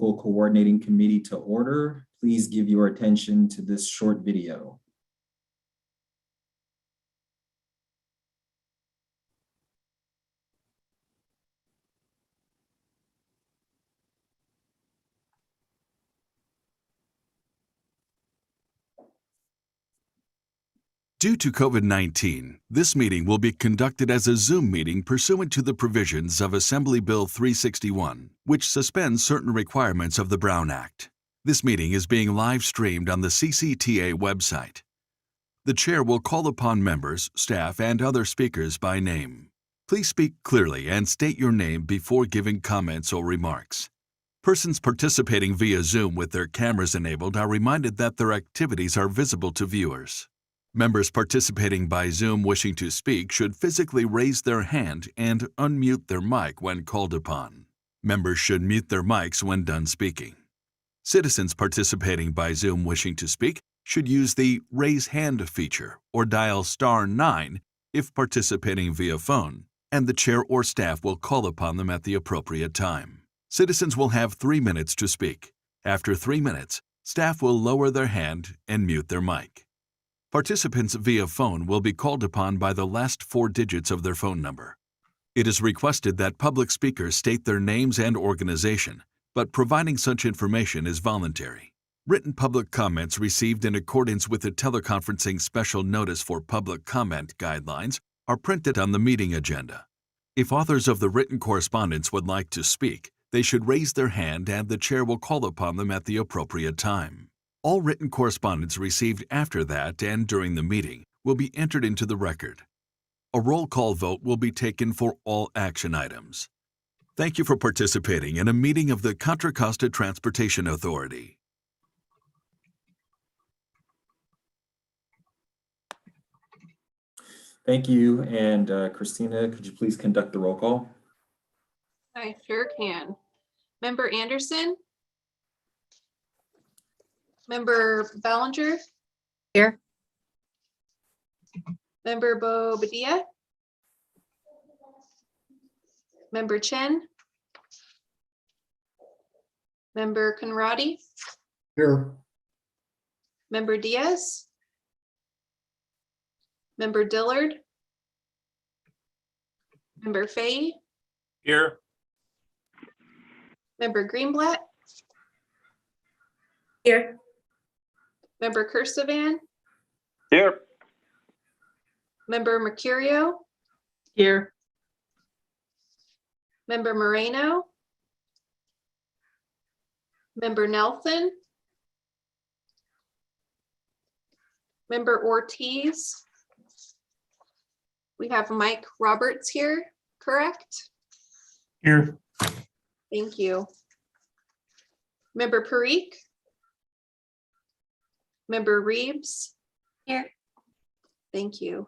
Local Coordinating Committee to order. Please give your attention to this short video. Due to COVID-19, this meeting will be conducted as a Zoom meeting pursuant to the provisions of Assembly Bill 361, which suspends certain requirements of the Brown Act. This meeting is being live streamed on the CCTA website. The chair will call upon members, staff, and other speakers by name. Please speak clearly and state your name before giving comments or remarks. Persons participating via Zoom with their cameras enabled are reminded that their activities are visible to viewers. Members participating by Zoom wishing to speak should physically raise their hand and unmute their mic when called upon. Members should mute their mics when done speaking. Citizens participating by Zoom wishing to speak should use the Raise Hand feature or dial *9 if participating via phone, and the chair or staff will call upon them at the appropriate time. Citizens will have 3 minutes to speak. After 3 minutes, staff will lower their hand and mute their mic. Participants via phone will be called upon by the last 4 digits of their phone number. It is requested that public speakers state their names and organization, but providing such information is voluntary. Written public comments received in accordance with the teleconferencing special notice for public comment guidelines are printed on the meeting agenda. If authors of the written correspondence would like to speak, they should raise their hand and the chair will call upon them at the appropriate time. All written correspondence received after that and during the meeting will be entered into the record. A roll call vote will be taken for all action items. Thank you for participating in a meeting of the Contra Costa Transportation Authority. Thank you. And Christina, could you please conduct the roll call? I sure can. Member Anderson? Member Ballinger? Here. Member Bobadilla? Member Chen? Member Conradi? Here. Member Diaz? Member Dillard? Member Fahey? Here. Member Greenblatt? Here. Member Kersavan? Here. Member Mercurio? Here. Member Moreno? Member Nelson? Member Ortiz? We have Mike Roberts here, correct? Here. Thank you. Member Parikh? Member Reeves? Here. Thank you.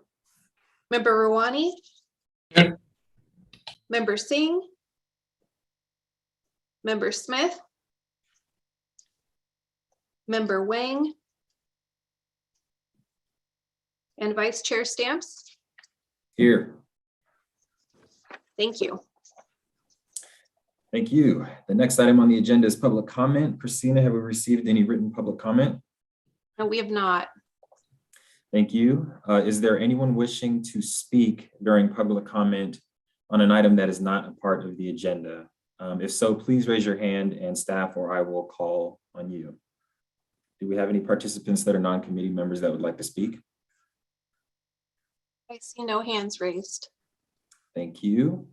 Member Rawani? Here. Member Singh? Member Smith? Member Wang? And Vice Chair Stamps? Here. Thank you. Thank you. The next item on the agenda is public comment. Christina, have we received any written public comment? No, we have not. Thank you. Is there anyone wishing to speak during public comment on an item that is not a part of the agenda? If so, please raise your hand and staff or I will call on you. Do we have any participants that are non-committee members that would like to speak? I see no hands raised. Thank you.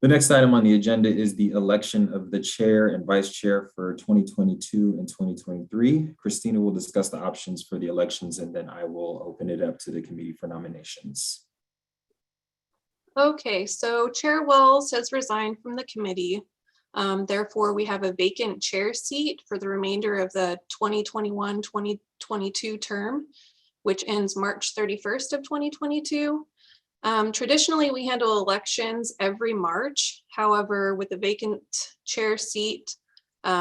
The next item on the agenda is the election of the chair and vice chair for 2022 and 2023. Christina will discuss the options for the elections and then I will open it up to the committee for nominations. Okay, so Chair Wells has resigned from the committee. Therefore, we have a vacant chair seat for the remainder of the 2021-2022 term, which ends March 31st of 2022. Traditionally, we handle elections every March. However, with a vacant chair seat,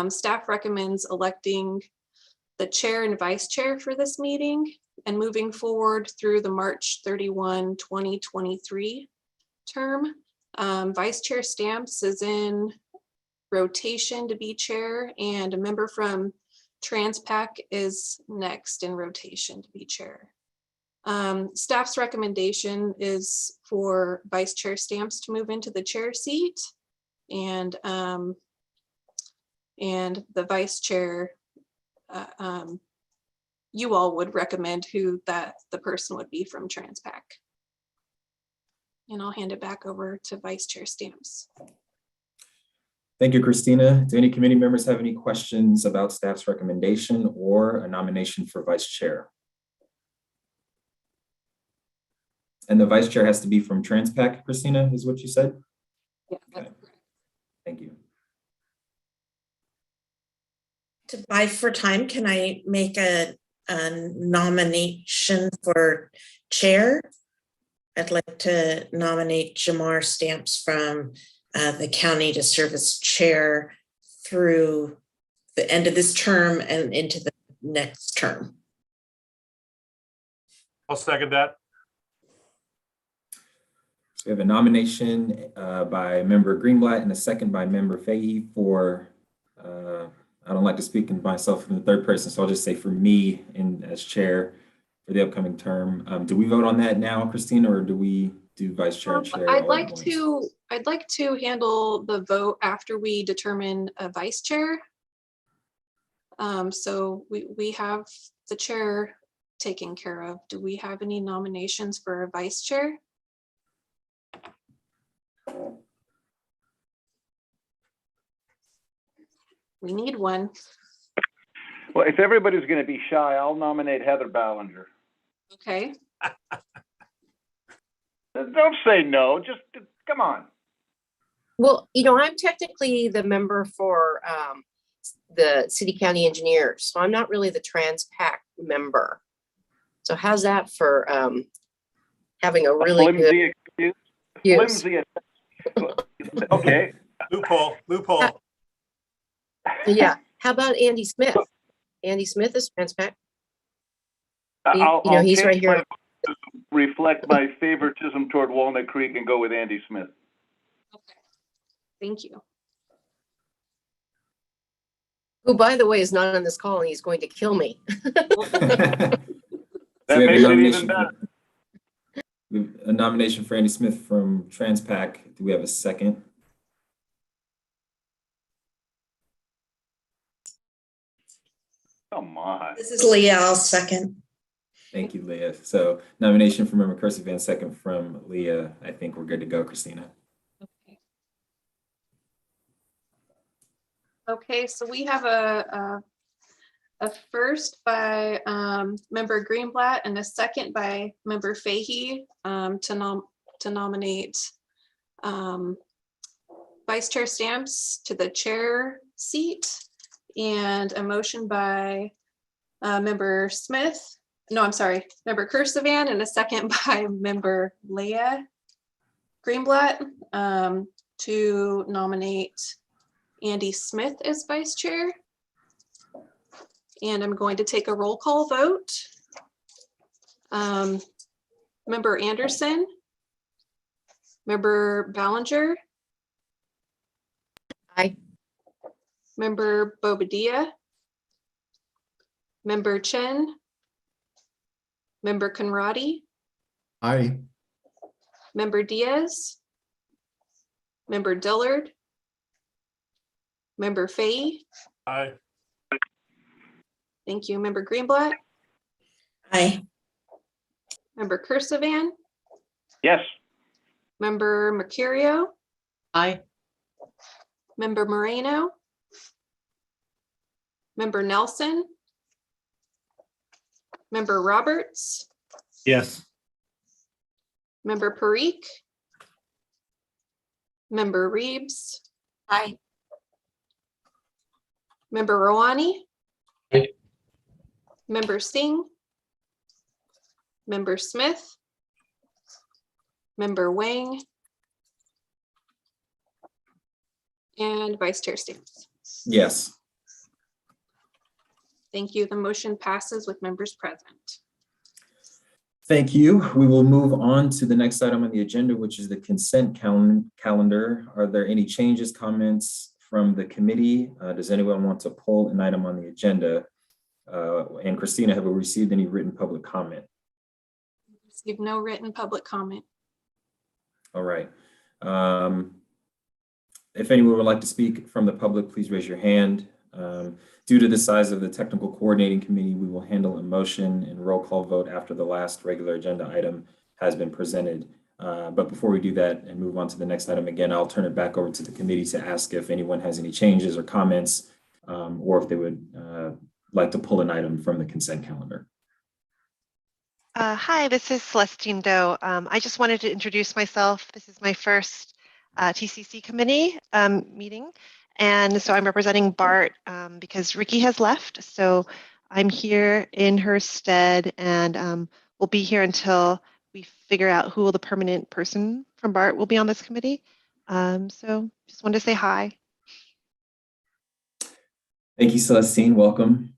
staff recommends electing the chair and vice chair for this meeting and moving forward through the March 31, 2023 term. Vice Chair Stamps is in rotation to be chair, and a member from Transpac is next in rotation to be chair. Staff's recommendation is for Vice Chair Stamps to move into the chair seat, and the vice chair, you all would recommend who the person would be from Transpac. And I'll hand it back over to Vice Chair Stamps. Thank you, Christina. Do any committee members have any questions about staff's recommendation or a nomination for vice chair? And the vice chair has to be from Transpac, Christina, is what you said? Yeah, Okay. Thank you. To buy for time, can I make a nomination for chair? I'd like to nominate Jamar Stamps from the county to serve as chair through the end of this term and into the next term. I'll second that. So we have a nomination by member Greenblatt and a second by member Fahey for, I don't like to speak in myself in the third person, so I'll just say for me as chair for the upcoming term. Do we vote on that now, Christina, or do we do vice chair and chair? I'd like to handle the vote after we determine a vice chair. So we have the chair taken care of. Do we have any nominations for a vice chair? We need one. Well, if everybody's going to be shy, I'll nominate Heather Ballinger. Okay. Don't say no, just come on. Well, you know, I'm technically the member for the city county engineers, so I'm not really the Transpac member. So how's that for having a really good Flimsy excuse. use? Flimsy. Okay. Loophole. Yeah. How about Andy Smith? Andy Smith is Transpac. I'll He's change right here. my vote to reflect my favoritism toward Walnut Creek and go with Andy Smith. Okay. Thank you. Who, by the way, is not on this call and he's going to kill me. That So we have makes a it even nomination better. we have a nomination for Andy Smith from Transpac. Do we have a second? Come on. This is Leah, I'll second. Thank you, Leah. So nomination from member Cursivan, second from Leah. I think we're good to go, Christina. Okay. Okay, so we have a first by member Greenblatt and a second by member Fahey to nominate Vice Chair Stamps to the chair seat, and a motion by member Smith. No, I'm sorry, member Cursivan, and a second by member Leah Greenblatt to nominate Andy Smith as vice chair. And I'm going to take a roll call vote. Member Anderson, member Ballinger. Aye. Member Bobadilla. Member Chen. Member Conradi. Aye. Member Diaz. Member Dillard. Member Fahey. Aye. Thank you. Member Greenblatt. Aye. Member Cursivan. Yes. Member Mercurio. Aye. Member Moreno. Member Nelson. Member Roberts. Yes. Member Parikh. Member Reeves. Aye. Member Rouhani. Aye. Member Singh. Member Smith. Member Wang. And Vice Chair Stamps. Yes. Thank you. The motion passes with members present. Thank you. We will move on to the next item on the agenda, which is the consent calendar. Are there any changes, comments from the committee? Does anyone want to pull an item on the agenda? And Christina, have we received any written public comment? Received no written public comment. All right. If anyone would like to speak from the public, please raise your hand. Due to the size of the technical coordinating committee, we will handle a motion and roll call vote after the last regular agenda item has been presented. But before we do that and move on to the next item, again, I'll turn it back over to the committee to ask if anyone has any changes or comments, or if they would like to pull an item from the consent calendar. Hi, this is Celestine Doe. I just wanted to introduce myself. This is my first TCC committee meeting. And so I'm representing BART because Ricky has left. So I'm here in her stead, and we'll be here until we figure out who the permanent person from BART will be on this committee. So just wanted to say hi. Thank you, Celestine. Welcome.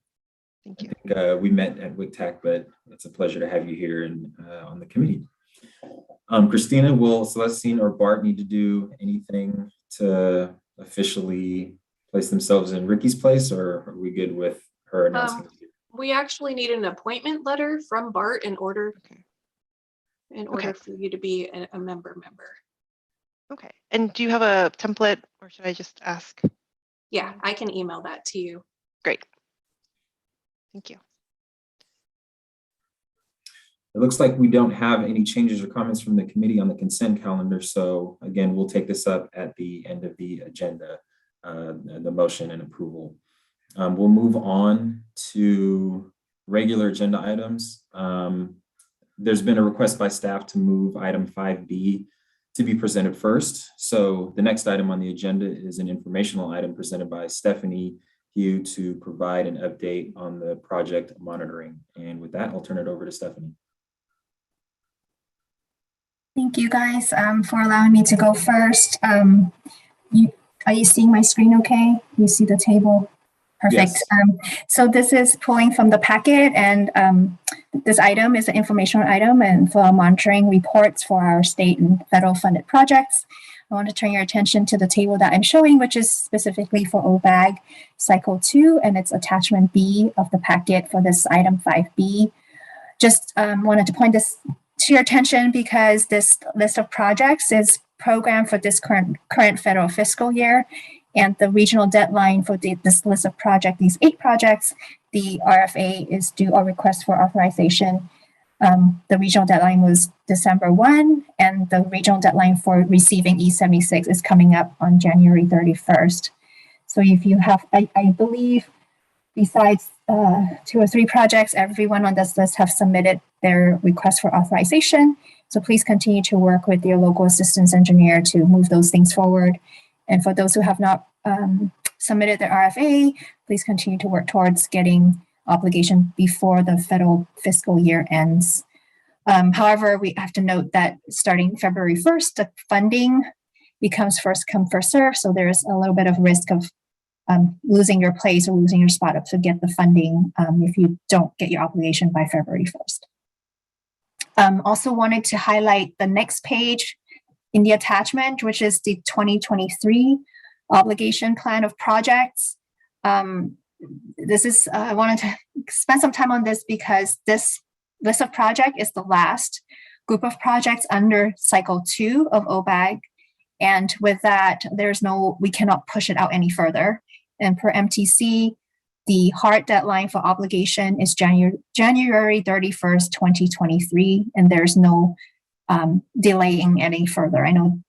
Thank you. I think, we met at WICTAC, but it's a pleasure to have you here and on the committee. Christina, will Celestine or Bart need to do anything to officially place themselves in Ricky's place, or are we good with her announcing? We actually need an appointment letter from BART in order for you to be a member. Okay. And do you have a template, or should I just ask? Yeah, I can email that to you. Great. Thank you. It looks like we don't have any changes or comments from the committee on the consent calendar. So again, we'll take this up at the end of the agenda, the motion and approval. We'll move on to regular agenda items. There's been a request by staff to move item 5B to be presented first. So the next item on the agenda is an informational item presented by Stephanie Hugh to provide an update on the project monitoring. And with that, I'll turn it over to Stephanie. Thank you guys for allowing me to go first. Are you seeing my screen okay? You see the table? Perfect. Yes. So this is pulling from the packet, and this item is an informational item and for monitoring reports for our state and federal funded projects. I want to turn your attention to the table that I'm showing, which is specifically for OBAG Cycle 2, and it's attachment B of the packet for this item 5B. Just wanted to point this to your attention because this list of projects is programmed for this current federal fiscal year, and the regional deadline for this list of projects, these 8 projects, the RFA is due a request for authorization. The regional deadline was December 1, and the regional deadline for receiving E76 is coming up on January 31st. So if you have, I believe, besides 2 or 3 projects, everyone on this list have submitted their request for authorization. So please continue to work with your local assistance engineer to move those things forward. And for those who have not submitted their RFA, please continue to work towards getting obligation before the federal fiscal year ends. However, we have to note that starting February 1st, the funding becomes first come, first serve. So there's a little bit of risk of losing your place or losing your spot up to get the funding if you don't get your obligation by February 1st. Also wanted to highlight the next page in the attachment, which is the 2023 obligation plan of projects. This is, I wanted to spend some time on this because this list of projects is the last group of projects under cycle 2 of OBAG. And with that, we cannot push it out any further. And per MTC, the hard deadline for obligation is January 31st, 2023, and there's no delaying any further. I know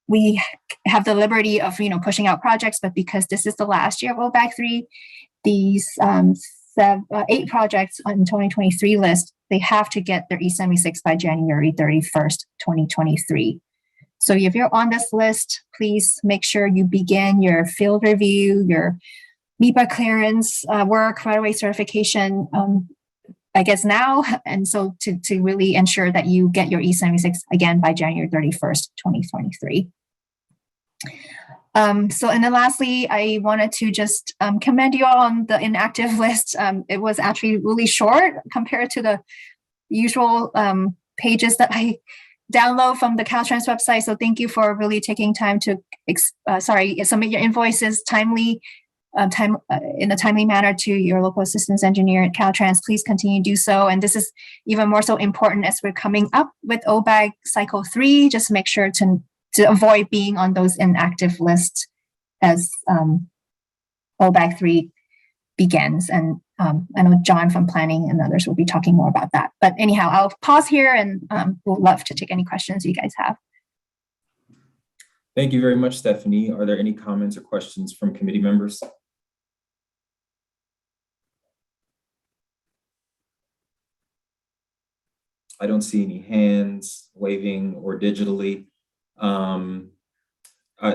we have the liberty of pushing out projects, but because this is the last year of OBAG 3, these 8 projects on the 2023 list, they have to get their E76 by January 31st, 2023. So if you're on this list, please make sure you begin your field review, your NEPA clearance work, right-of-way certification, I guess now. And so to really ensure that you get your E76 again by January 31st, 2023. And then lastly, I wanted to just commend you all on the inactive list. It was actually really short compared to the usual pages that I download from the Caltrans website. So thank you for really taking time to submit your invoices timely, in a timely manner to your local assistance engineer at Caltrans. Please continue to do so. And this is even more so important as we're coming up with OBAG cycle 3. Just make sure to avoid being on those inactive lists as OBAG 3 begins. And I know John from planning and others will be talking more about that. But anyhow, I'll pause here and would love to take any questions you guys have. Thank you very much, Stephanie. Are there any comments or questions from committee members? I don't see any hands waving or digitally.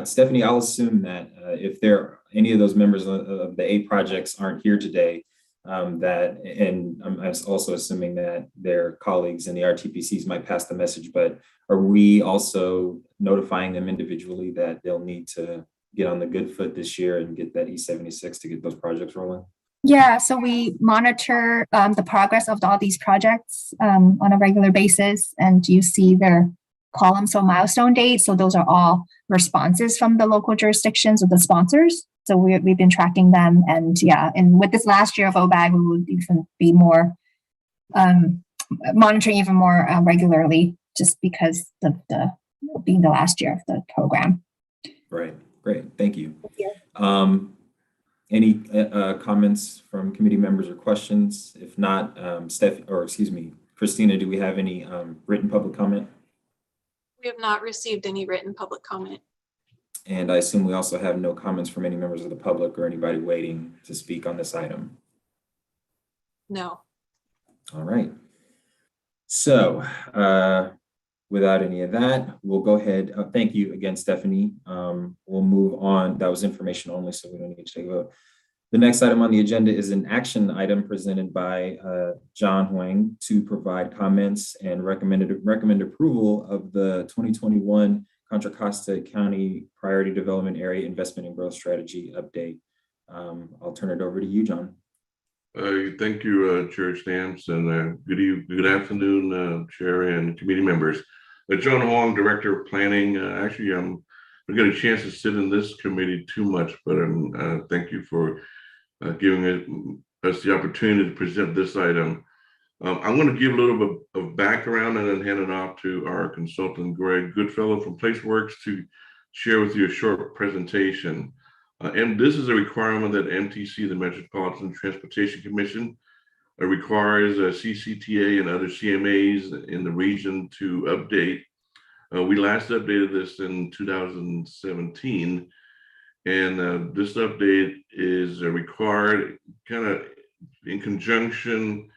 Stephanie, I'll assume that if any of those members of the 8 projects aren't here today, and I'm also assuming that their colleagues in the RTPCs might pass the message, but are we also notifying them individually that they'll need to get on the good foot this year and get that E76 to get those projects rolling? Yeah, so we monitor the progress of all these projects on a regular basis, and you see their columns or milestone dates. So those are all responses from the local jurisdictions or the sponsors. So we've been tracking them, and yeah, and with this last year of OBAG, we will even be more monitoring even more regularly, just because of the being the last year of the program. Right, great, thank you. Any comments from committee members or questions? If not, Christina, do we have any written public comment? We have not received any written public comment. And I assume we also have no comments from any members of the public or anybody waiting to speak on this item. No. All right. So without any of that, we'll go ahead. Thank you again, Stephanie. We'll move on. That was information only, so we don't need to take a vote. The next item on the agenda is an action item presented by John Huang to provide comments and recommend approval of the 2021 Contra Costa County Priority Development Area Investment and Growth Strategy update. I'll turn it over to you, John. Thank you, Chair Stamps, and good afternoon, Chair and committee members. John Huang, Director of Planning. Actually, I'm not getting a chance to sit in this committee too much, but thank you for giving us the opportunity to present this item. I'm going to give a little bit of background and then hand it off to our consultant, Greg Goodfellow from PlaceWorks, to share with you a short presentation. And this is a requirement that MTC, the Metropolitan Transportation Commission, requires CCTA and other CMAs in the region to update. We last updated this in 2017, and this update is required kind of in conjunction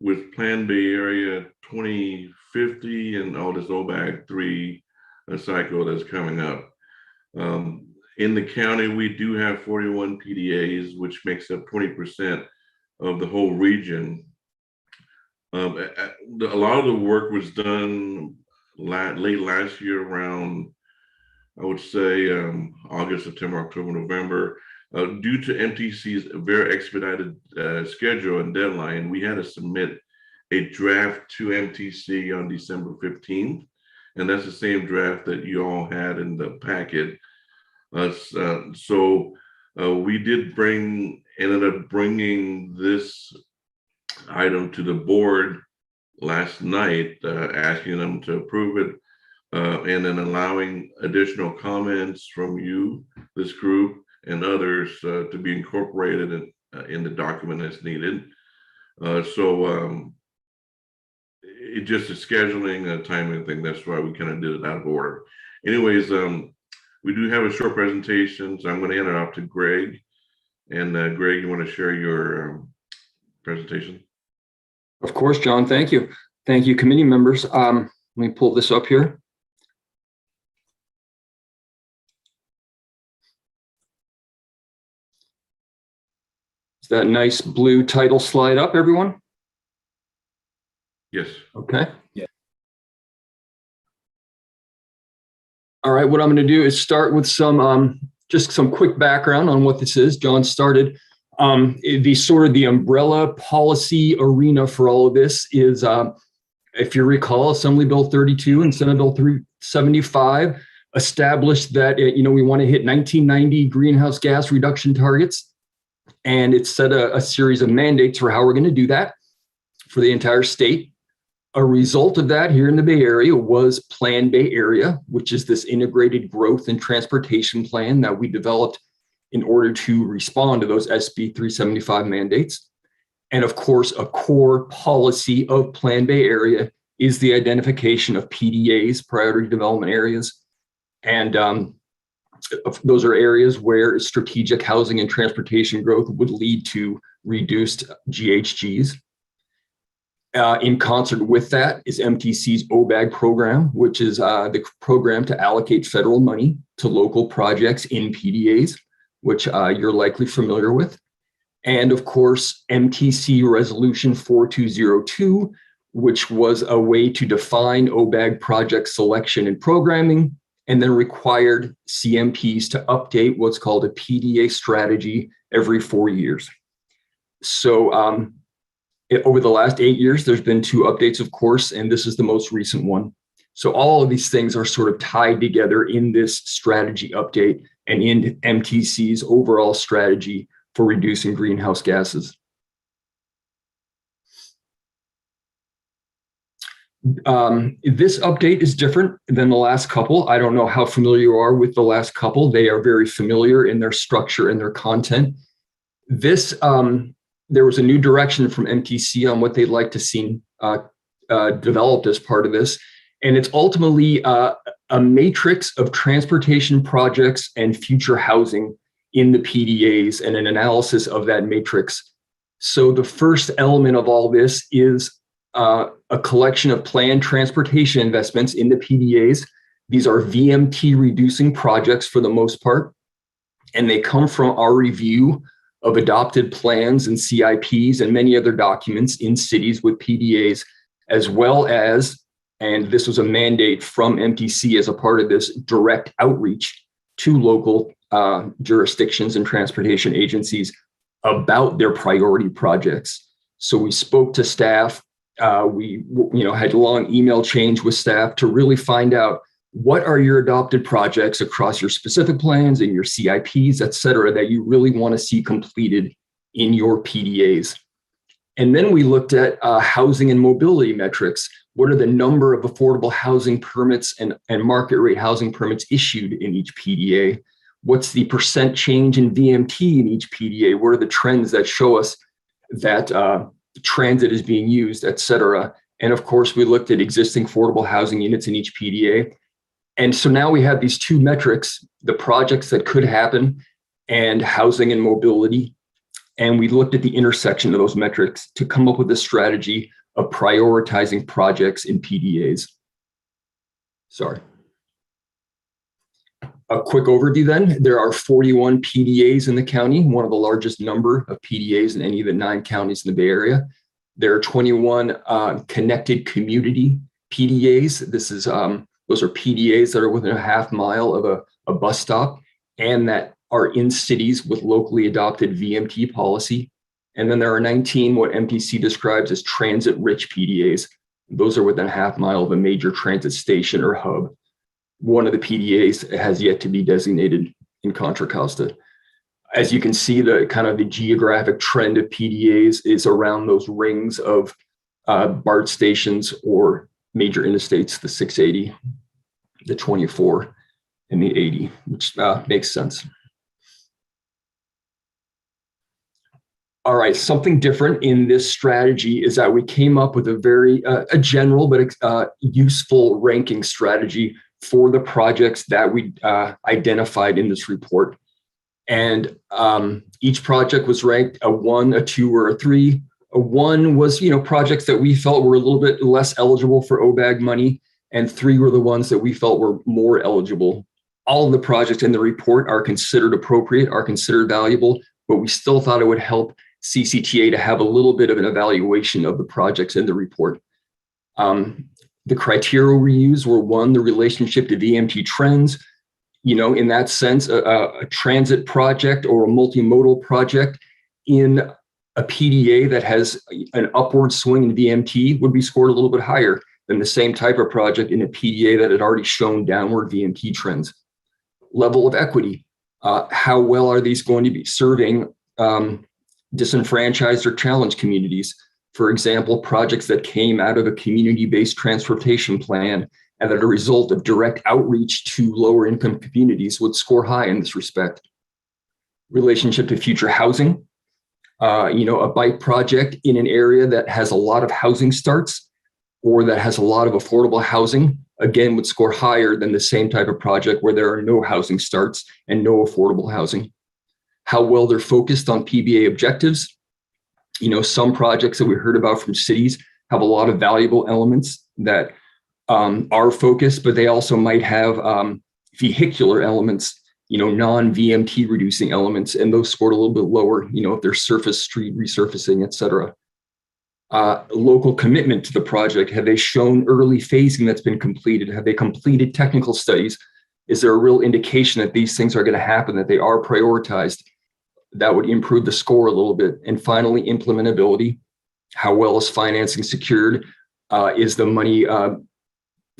with Plan Bay Area 2050 and all this OBAG 3 cycle that's coming up. In the county, we do have 41 PDAs, which makes up 20% of the whole region. A lot of the work was done late last year around, I would say, August, September, October, November. Due to MTC's very expedited schedule and deadline, we had to submit a draft to MTC on December 15th. And that's the same draft that you all had in the packet. So we ended up bringing this item to the board last night, asking them to approve it, and then allowing additional comments from you, this group, and others to be incorporated in the document as needed. It just a scheduling, a timing thing. That's why we kind of did it out of order. Anyways, we do have a short presentation, so I'm going to hand it off to Greg. And Greg, you want to share your presentation? Of course, John. Thank you. Thank you, committee members. Let me pull this up here. Is that nice blue title slide up, everyone? Yes. Okay. Yeah. All right, what I'm going to do is start with some just some quick background on what this is. John started the umbrella policy arena for all of this is if you recall, Assembly Bill 32 and Senate Bill 375 established that, we want to hit 1990 greenhouse gas reduction targets. And it set a series of mandates for how we're going to do that for the entire state. A result of that here in the Bay Area was Plan Bay Area, which is this integrated growth and transportation plan that we developed in order to respond to those SB 375 mandates. And of course, a core policy of Plan Bay Area is the identification of PDAs, priority development areas. And those are areas where strategic housing and transportation growth would lead to reduced GHGs. In concert with that is MTC's OBAG program, which is the program to allocate federal money to local projects in PDAs, which you're likely familiar with. And of course, MTC Resolution 4202, which was a way to define OBAG project selection and programming, and then required CMPs to update what's called a PDA strategy every 4 years. So over the last 8 years, there's been 2 updates, of course, and this is the most recent one. So all of these things are sort of tied together in this strategy update and in MTC's overall strategy for reducing greenhouse gases. This update is different than the last couple. I don't know how familiar you are with the last couple. They are very familiar in their structure and their content. This, there was a new direction from MTC on what they'd like to see developed as part of this. And it's ultimately a matrix of transportation projects and future housing in the PDAs and an analysis of that matrix. So the first element of all this is a collection of planned transportation investments in the PDAs. These are VMT reducing projects for the most part, and they come from our review of adopted plans and CIPs and many other documents in cities with PDAs, as well as, and this was a mandate from MTC as a part of this, direct outreach to local jurisdictions and transportation agencies about their priority projects. So we spoke to staff. We had a long email change with staff to really find out what are your adopted projects across your specific plans and your CIPs, et cetera, that you really want to see completed in your PDAs. And then we looked at housing and mobility metrics. What are the number of affordable housing permits and market rate housing permits issued in each PDA? What's the percent change in VMT in each PDA? What are the trends that show us that transit is being used, et cetera? And of course, we looked at existing affordable housing units in each PDA. And so now we have these 2 metrics, the projects that could happen and housing and mobility. And we looked at the intersection of those metrics to come up with a strategy of prioritizing projects in PDAs. Sorry. A quick overview then. There are 41 PDAs in the county, one of the largest number of PDAs in any of the 9 counties in the Bay Area. There are 21 connected community PDAs. This is those are PDAs that are within a half mile of a bus stop and that are in cities with locally adopted VMT policy. And then there are 19 what MTC describes as transit-rich PDAs. Those are within a half mile of a major transit station or hub. One of the PDAs has yet to be designated in Contra Costa. As you can see, the kind of the geographic trend of PDAs is around those rings of BART stations or major interstates, the 680, the 24, and the 80, which makes sense. All right, something different in this strategy is that we came up with a very a general but useful ranking strategy for the projects that we identified in this report. And each project was ranked a 1, a 2, or a 3. A 1 was, projects that we felt were a little bit less eligible for OBAG money, and 3 were the ones that we felt were more eligible. All of the projects in the report are considered appropriate, are considered valuable, but we still thought it would help CCTA to have a little bit of an evaluation of the projects in the report. The criteria we used were 1, the relationship to VMT trends. In that sense, a transit project or a multimodal project in A PDA that has an upward swing in VMT would be scored a little bit higher than the same type of project in a PDA that had already shown downward VMT trends. Level of equity. How well are these going to be serving disenfranchised or challenged communities? For example, projects that came out of a community-based transportation plan and that are a result of direct outreach to lower income communities would score high in this respect. Relationship to future housing. A bike project in an area that has a lot of housing starts or that has a lot of affordable housing, again, would score higher than the same type of project where there are no housing starts and no affordable housing. How well they're focused on PBA objectives. Some projects that we heard about from cities have a lot of valuable elements that are focused, but they also might have vehicular elements, non-VMT reducing elements, and those scored a little bit lower, if they're surface, street resurfacing, et cetera. Local commitment to the project. Have they shown early phasing that's been completed? Have they completed technical studies? Is there a real indication that these things are going to happen, that they are prioritized? That would improve the score a little bit. And finally, implementability. How well is financing secured? Is the money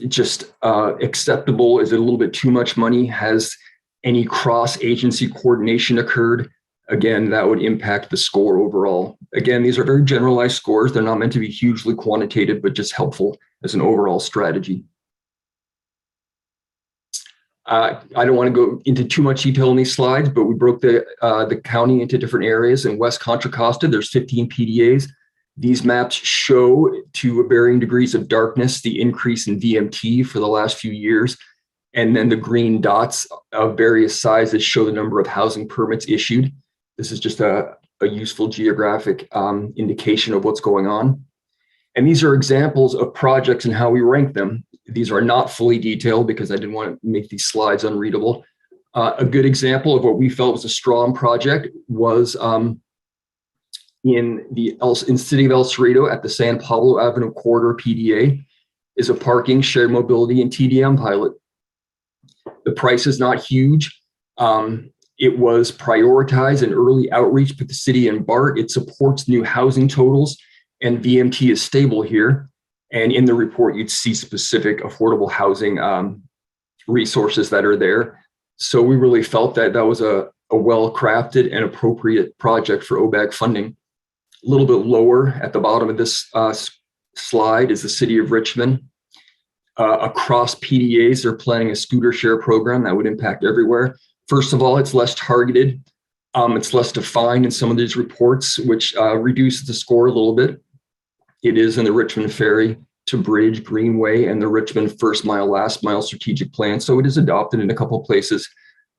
acceptable? Is it a little bit too much money? Has any cross-agency coordination occurred? Again, that would impact the score overall. Again, these are very generalized scores. They're not meant to be hugely quantitative, but just helpful as an overall strategy. I don't want to go into too much detail in these slides, but we broke the county into different areas. In West Contra Costa, there's 15 PDAs. These maps show to varying degrees of darkness the increase in VMT for the last few years. And then the green dots of various sizes show the number of housing permits issued. This is just a useful geographic indication of what's going on. And these are examples of projects and how we rank them. These are not fully detailed because I didn't want to make these slides unreadable. A good example of what we felt was a strong project was in City of El Cerrito at the San Pablo Avenue Corridor PDA is a parking, shared mobility, and TDM pilot. The price is not huge. It was prioritized in early outreach with the city and BART. It supports new housing totals, and VMT is stable here. And in the report, you'd see specific affordable housing resources that are there. So we really felt that that was a well-crafted and appropriate project for OBAG funding. A little bit lower at the bottom of this slide is the city of Richmond. Across PDAs, they're planning a scooter share program that would impact everywhere. First of all, it's less targeted. It's less defined in some of these reports, which reduces the score a little bit. It is in the Richmond Ferry to Bridge Greenway and the Richmond First Mile, Last Mile strategic plan. So it is adopted in a couple of places.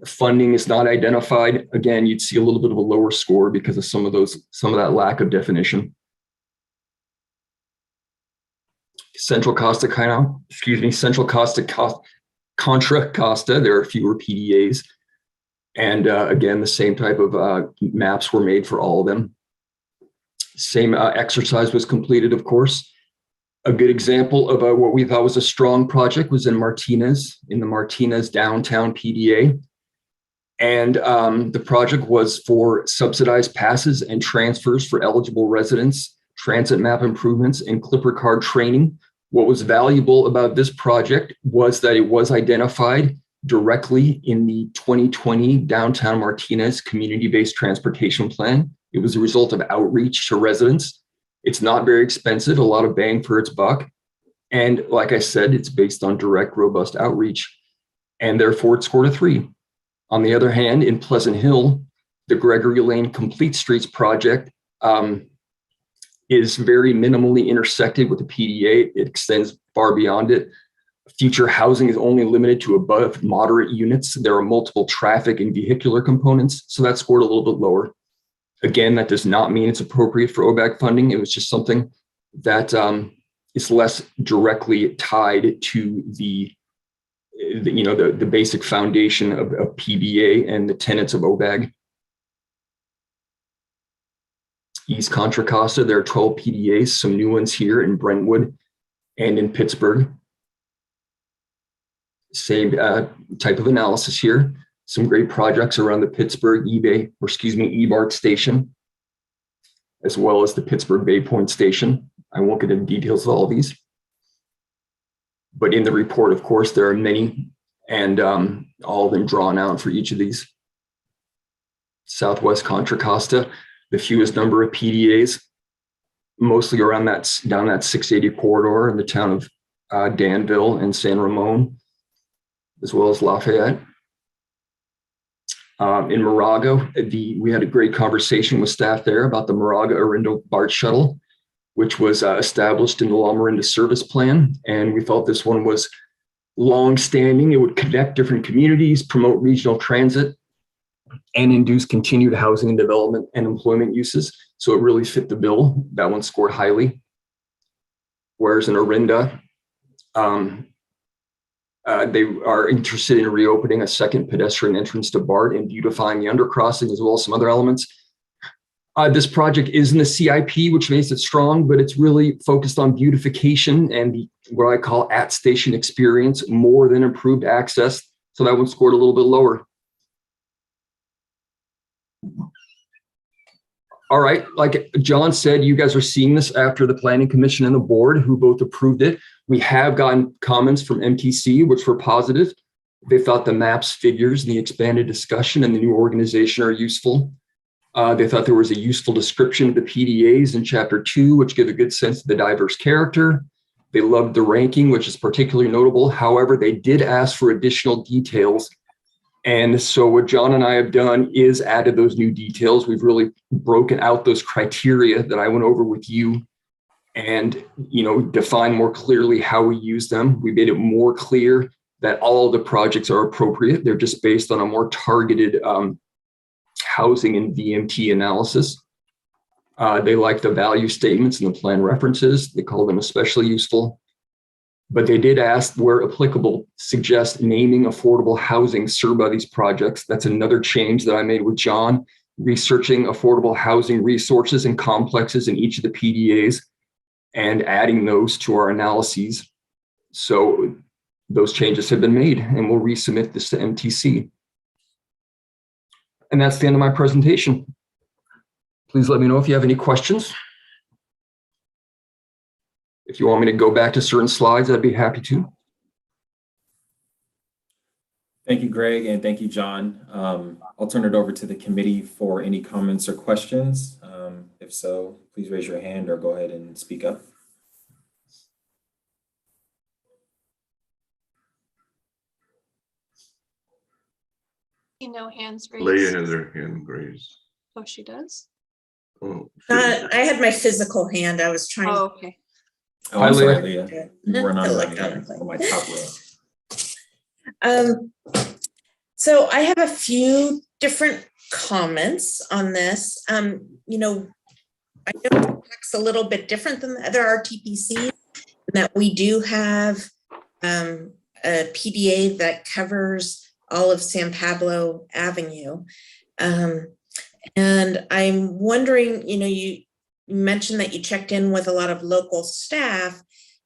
Funding is not identified. Again, you'd see a little bit of a lower score because of some of that lack of definition. Central Costa Contra Costa, there are fewer PDAs. And again, the same type of maps were made for all of them. Same exercise was completed, of course. A good example of what we thought was a strong project was in the Martinez downtown PDA. And the project was for subsidized passes and transfers for eligible residents, transit map improvements, and Clipper card training. What was valuable about this project was that it was identified directly in the 2020 Downtown Martinez Community-Based Transportation Plan. It was a result of outreach to residents. It's not very expensive, a lot of bang for its buck. And like I said, it's based on direct, robust outreach, and therefore it scored a 3. On the other hand, in Pleasant Hill, the Gregory Lane Complete Streets project is very minimally intersected with the PDA. It extends far beyond it. Future housing is only limited to above moderate units. There are multiple traffic and vehicular components, so that scored a little bit lower. Again, that does not mean it's appropriate for OBAG funding. It was just something that is less directly tied to the basic foundation of PBA and the tenets of OBAG. East Contra Costa, there are 12 PDAs, some new ones here in Brentwood and in Pittsburgh. Same type of analysis here. Some great projects around the Pittsburgh eBART station. as well as the Pittsburgh Bay Point Station. I won't get into details of all these. But in the report, of course, there are many, and all of them drawn out for each of these. Southwest Contra Costa, the fewest number of PDAs, mostly around down that 680 corridor in the town of Danville and San Ramon, as well as Lafayette. In Moraga, we had a great conversation with staff there about the Moraga-Arindo BART shuttle, which was established in the La Marinda service plan. And we felt this one was long-standing. It would connect different communities, promote regional transit, and induce continued housing and development and employment uses. So it really fit the bill. That one scored highly. Whereas in Orinda, they are interested in reopening a second pedestrian entrance to BART and beautifying the undercrossing, as well as some other elements. This project is in the CIP, which makes it strong, but it's really focused on beautification and what I call at-station experience more than improved access. So that one scored a little bit lower. All right, like John said, you guys are seeing this after the Planning Commission and the board who both approved it. We have gotten comments from MTC, which were positive. They thought the maps, figures, the expanded discussion, and the new organization are useful. They thought there was a useful description of the PDAs in Chapter 2, which give a good sense of the diverse character. They loved the ranking, which is particularly notable. However, they did ask for additional details. And so what John and I have done is added those new details. We've really broken out those criteria that I went over with you and, define more clearly how we use them. We made it more clear that all of the projects are appropriate. They're just based on a more targeted housing and VMT analysis. They like the value statements and the plan references. They call them especially useful. But they did ask, where applicable, suggest naming affordable housing served by these projects. That's another change that I made with John, researching affordable housing resources and complexes in each of the PDAs and adding those to our analyses. So those changes have been made, and we'll resubmit this to MTC. And that's the end of my presentation. Please let me know if you have any questions. If you want me to go back to certain slides, I'd be happy to. Thank you, Greg, and thank you, John. I'll turn it over to the committee for any comments or questions. If so, please raise your hand or go ahead and speak up. No hands raised. Leah has her hand raised. Oh, she does? Oh, I had my physical hand. I was trying. Oh, okay. Oh, Hi, I'm sorry, Leah. Leah. You weren't on Electronically. my top row. So I have a few different comments on this. I know it's a little bit different than the other RTPC, in that we do have a PDA that covers all of San Pablo Avenue. And I'm wondering, you mentioned that you checked in with a lot of local staff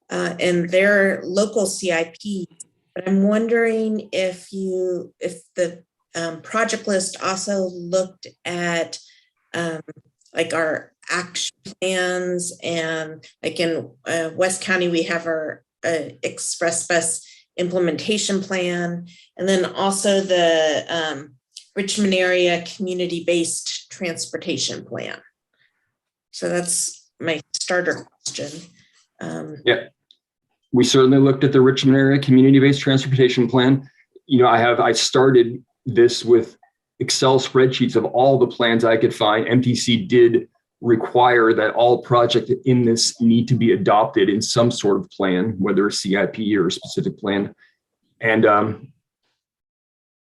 and their local CIP, but I'm wondering if the project list also looked at like our action plans, and like in West County, we have our Express Bus implementation plan, and then also the Richmond area community-based transportation plan. So that's my starter question. Yeah, we certainly looked at the Richmond area community-based transportation plan. I started this with Excel spreadsheets of all the plans I could find. MTC did require that all projects in this need to be adopted in some sort of plan, whether a CIP or a specific plan. And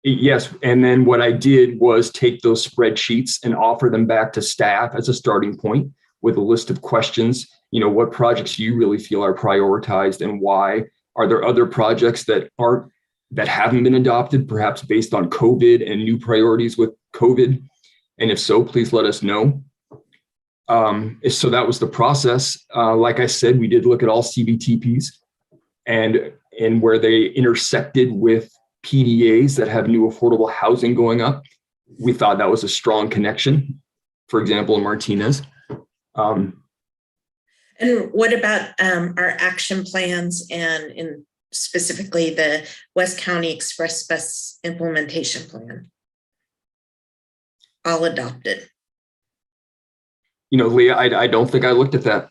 yes, and then what I did was take those spreadsheets and offer them back to staff as a starting point with a list of questions. What projects do you really feel are prioritized and why? Are there other projects that haven't been adopted, perhaps based on COVID and new priorities with COVID? And if so, please let us know. So that was the process. Like I said, we did look at all CBTPs and where they intersected with PDAs that have new affordable housing going up. We thought that was a strong connection. For example, in Martinez. And what about our action plans and specifically the West County Express Bus implementation plan? All adopted. Leah, I don't think I looked at that.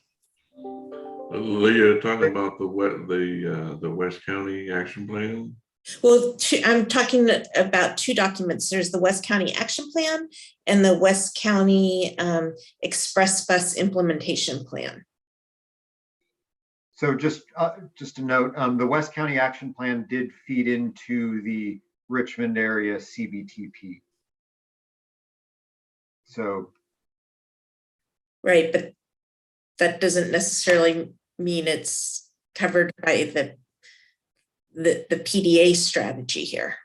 Leah, talking about the West County action plan? Well, I'm talking about two documents. There's the West County Action Plan and the West County Express Bus Implementation Plan. So just to note, the West County Action Plan did feed into the Richmond area CBTP. So. Right, but that doesn't necessarily mean it's covered by the PDA strategy here.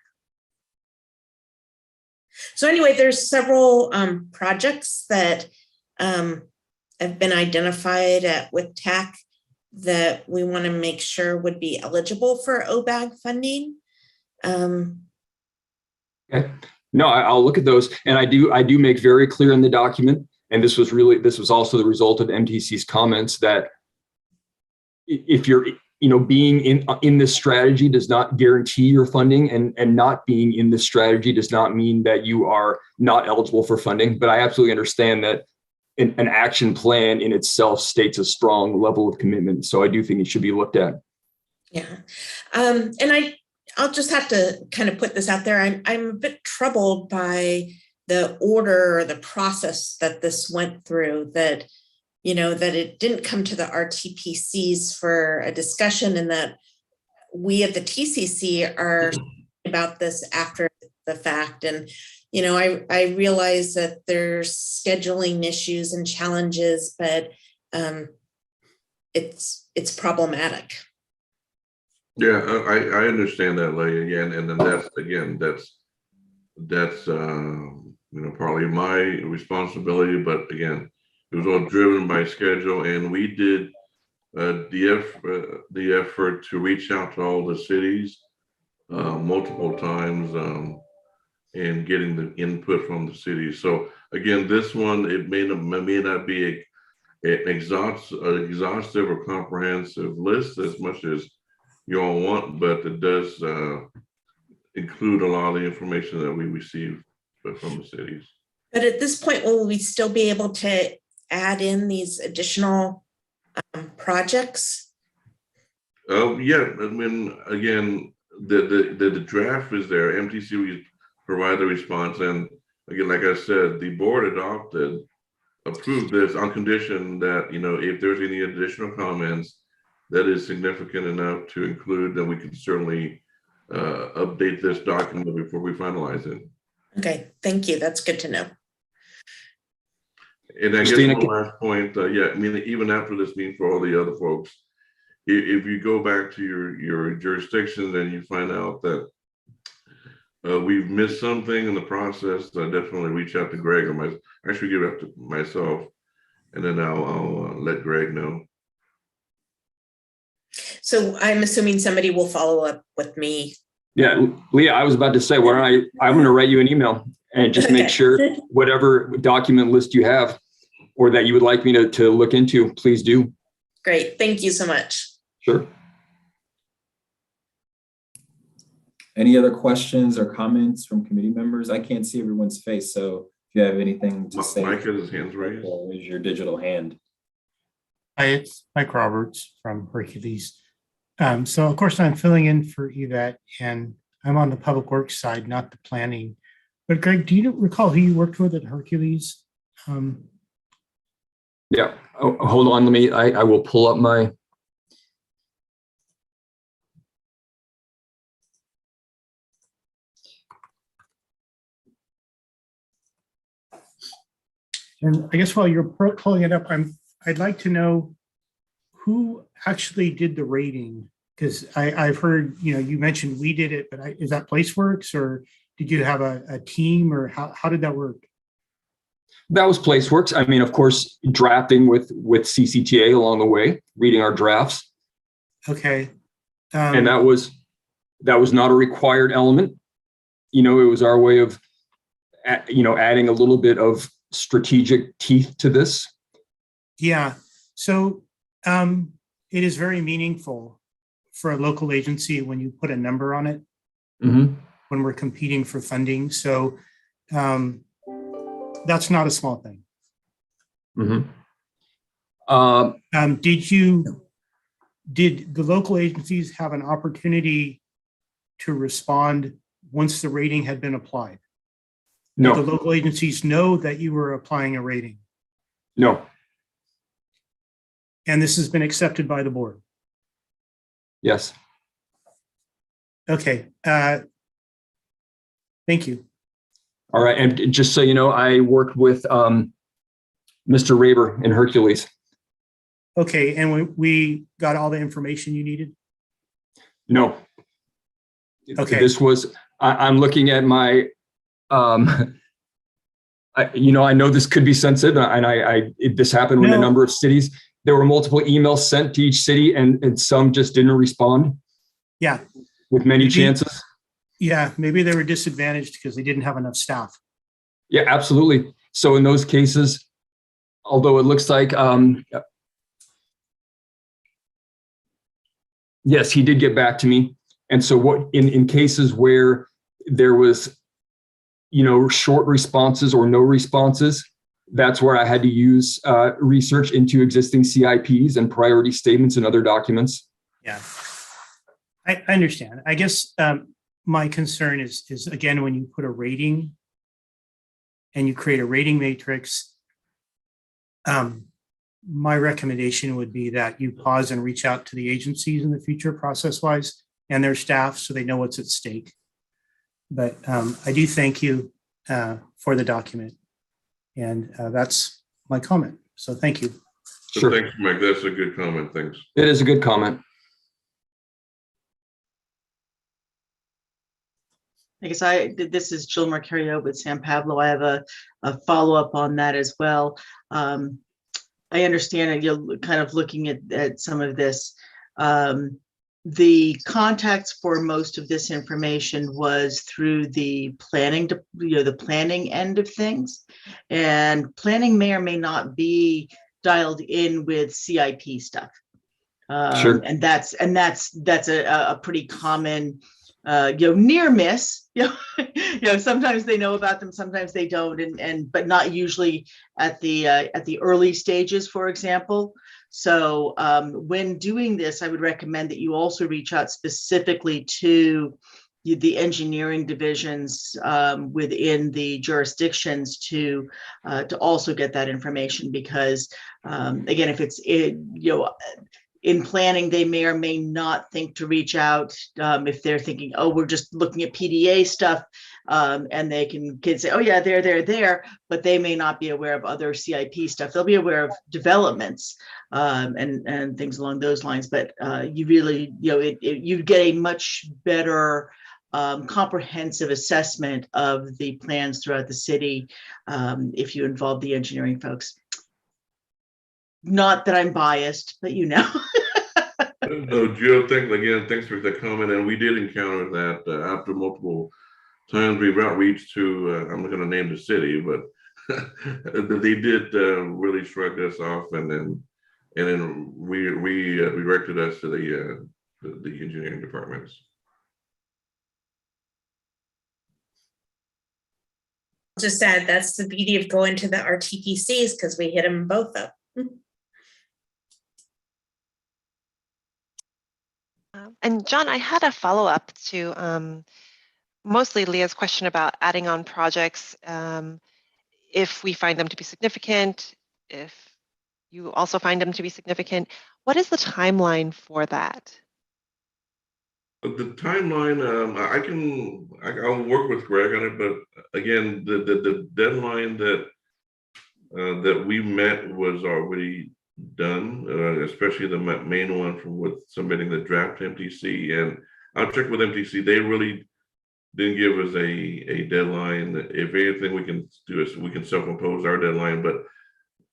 So anyway, there's several projects that have been identified with TAC that we want to make sure would be eligible for OBAG funding. Okay. No, I'll look at those. And I do make very clear in the document, and this was also the result of MTC's comments, that if you're, being in this strategy does not guarantee your funding, and not being in this strategy does not mean that you are not eligible for funding. But I absolutely understand that an action plan in itself states a strong level of commitment. So I do think it should be looked at. Yeah. And I'll just have to kind of put this out there. I'm a bit troubled by the order or the process that this went through, that it didn't come to the RTPCs for a discussion, and that we at the TCC are about this after the fact. And I realize that there's scheduling issues and challenges, but it's problematic. Yeah, I understand that, Leah. Yeah, and then that's partly my responsibility, but again, it was all driven by schedule, and we did the effort to reach out to all the cities multiple times and getting the input from the cities. So again, this one, it may not be an exhaustive or comprehensive list as much as you all want, but it does include a lot of the information that we receive from the cities. But at this point, will we still be able to add in these additional projects? Yeah, I mean, again, the draft is there. MTC will provide the response, and again, like I said, the board approved this on condition that if there's any additional comments that is significant enough to include, then we can certainly update this document before we finalize it. Okay, thank you. That's good to know. And I guess the last point, yeah, I mean, even after this meeting for all the other folks, if you go back to your jurisdiction and you find out that we've missed something in the process, definitely reach out to Greg, or actually give it up to myself, and then I'll let Greg know. So I'm assuming somebody will follow up with me. Yeah, Leah, I was about to say, I'm going to write you an email and just make sure whatever document list you have or that you would like me to look into, please do. Great. Thank you so much. Sure. Any other questions or comments from committee members? I can't see everyone's face, so if you have anything to say, Mike has his hands raised. Raise your digital hand. Hi, it's Mike Roberts from Hercules. So of course I'm filling in for Yvette, and I'm on the public works side, not the planning. But Greg, do you recall who you worked with at Hercules? Yeah, hold on, I will pull up my. And I guess while you're pulling it up, I'd like to know who actually did the rating, because I've heard, you mentioned we did it, but is that PlaceWorks, or did you have a team, or how did that work? That was PlaceWorks. I mean, of course, drafting with CCTA along the way, reading our drafts. Okay. And that was not a required element. It was our way of, adding a little bit of strategic teeth to this. Yeah, so it is very meaningful for a local agency when you put a number on it, Mhm. when we're competing for funding. So that's not a small thing. Mhm. Did the local agencies have an opportunity to respond once the rating had been applied? Did the No, local agencies know that you were applying a rating? no, And this has been accepted by the board? yes. Okay. Thank you. All right, and just so you know, I worked with Mr. Raber in Hercules. Okay, and we got all the information you needed? No. Okay. This was, I'm looking at my, I know this could be sensitive, and this happened in a No. number of cities. There were multiple emails sent to each city, and some just didn't respond Yeah, with many Maybe- chances. yeah, maybe they were disadvantaged because they didn't have enough staff. Yeah, absolutely. So in those cases, although it looks like, yes, he did get back to me. And so what in cases where there was, short responses or no responses, that's where I had to use research into existing CIPs and priority statements and other documents. Yeah, I understand. I guess my concern is again, when you put a rating and you create a rating matrix, my recommendation would be that you pause and reach out to the agencies in the future process-wise and their staff so they know what's at stake. But I do thank you for the document. And that's my comment. So thank you. So Sure. thanks, Mike. That's a good comment. Thanks. It is a good comment. I guess this is Jill Mercurio with San Pablo. I have a follow-up on that as well. I understand that you're kind of looking at some of this. The contacts for most of this information was through the planning, the planning end of things. And planning may or may not be dialed in with CIP stuff. Sure. And that's a pretty common near miss. Sometimes they know about them, sometimes they don't, but not usually at the early stages, for example. So when doing this, I would recommend that you also reach out specifically to the engineering divisions within the jurisdictions to also get that information, because again, if it's in planning, they may or may not think to reach out if they're thinking, oh, we're just looking at PDA stuff, and they can say, oh yeah, there, but they may not be aware of other CIP stuff. They'll be aware of developments and things along those lines. But you really, you get a much better comprehensive assessment of the plans throughout the city if you involve the engineering folks. Not that I'm biased, but No, Joe, thanks for the comment. And we did encounter that after multiple times we've outreached to, I'm not going to name the city, but they did really shrug us off, and then redirected us to the engineering departments. Just add, that's the beauty of going to the RTPCs, because we hit them both up. And John, I had a follow-up to mostly Leah's question about adding on projects if we find them to be significant, if you also find them to be significant. What is the timeline for that? The timeline, I'll work with Greg on it, but again, the deadline that we met was already done, especially the main one with submitting the draft MTC. And I'll check with MTC. They really didn't give us a deadline. If anything, we can do is we can self-impose our deadline. But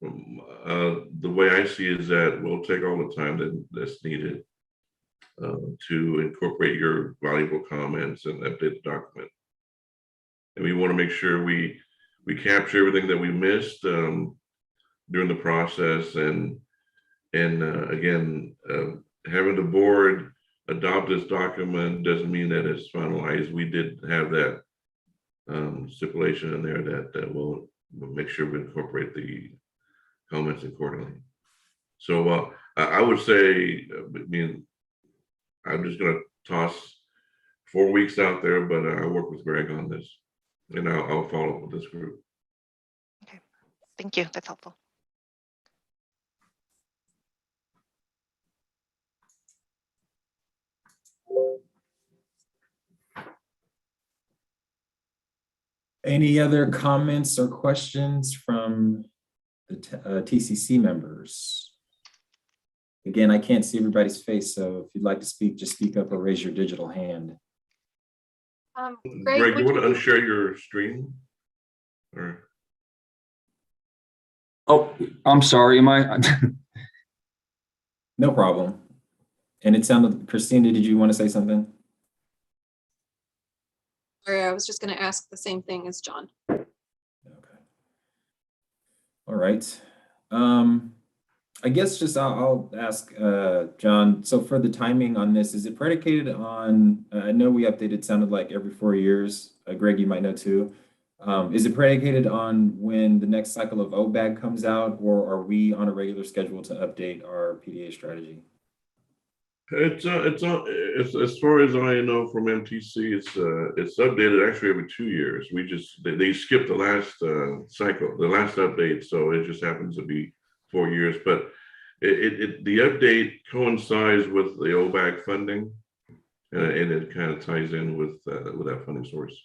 the way I see it is that we'll take all the time that's needed to incorporate your valuable comments and update the document. And we want to make sure we capture everything that we missed. during the process, and again, having the board adopt this document doesn't mean that it's finalized. We did have that stipulation in there that we'll make sure we incorporate the comments accordingly. So I would say, I'm just gonna toss 4 weeks out there, but I work with Greg on this, and I'll follow up with this group. Okay, thank you. That's helpful. Any other comments or questions from the TCC members? Again, I can't see everybody's face, so if you'd like to speak, just speak up or raise your digital hand. Greg, would you want to unshare your screen? Or Oh, I'm sorry. Am I? No problem. And it sounded, Christina, did you want to say something? Sorry, I was just going to ask the same thing as John. Okay. All right. I guess just I'll ask John, so for the timing on this, is it predicated on, I know we updated, sounded like every 4 years. Greg, you might know too. Is it predicated on when the next cycle of OBAG comes out, or are we on a regular schedule to update our PDA strategy? it's as far as I know from MTC, it's updated actually every 2 years. They skipped the last cycle, the last update, so it just happens to be 4 years. But the update coincides with the OBAG funding, and it kind of ties in with that funding source.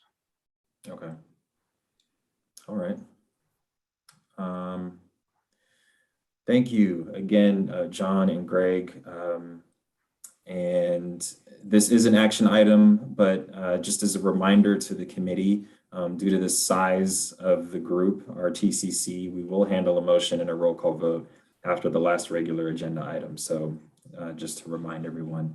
Okay. All right. Thank you again, John and Greg. And this is an action item, but just as a reminder to the committee, due to the size of the group, our TCC, we will handle a motion and a roll call vote after the last regular agenda item. So just to remind everyone,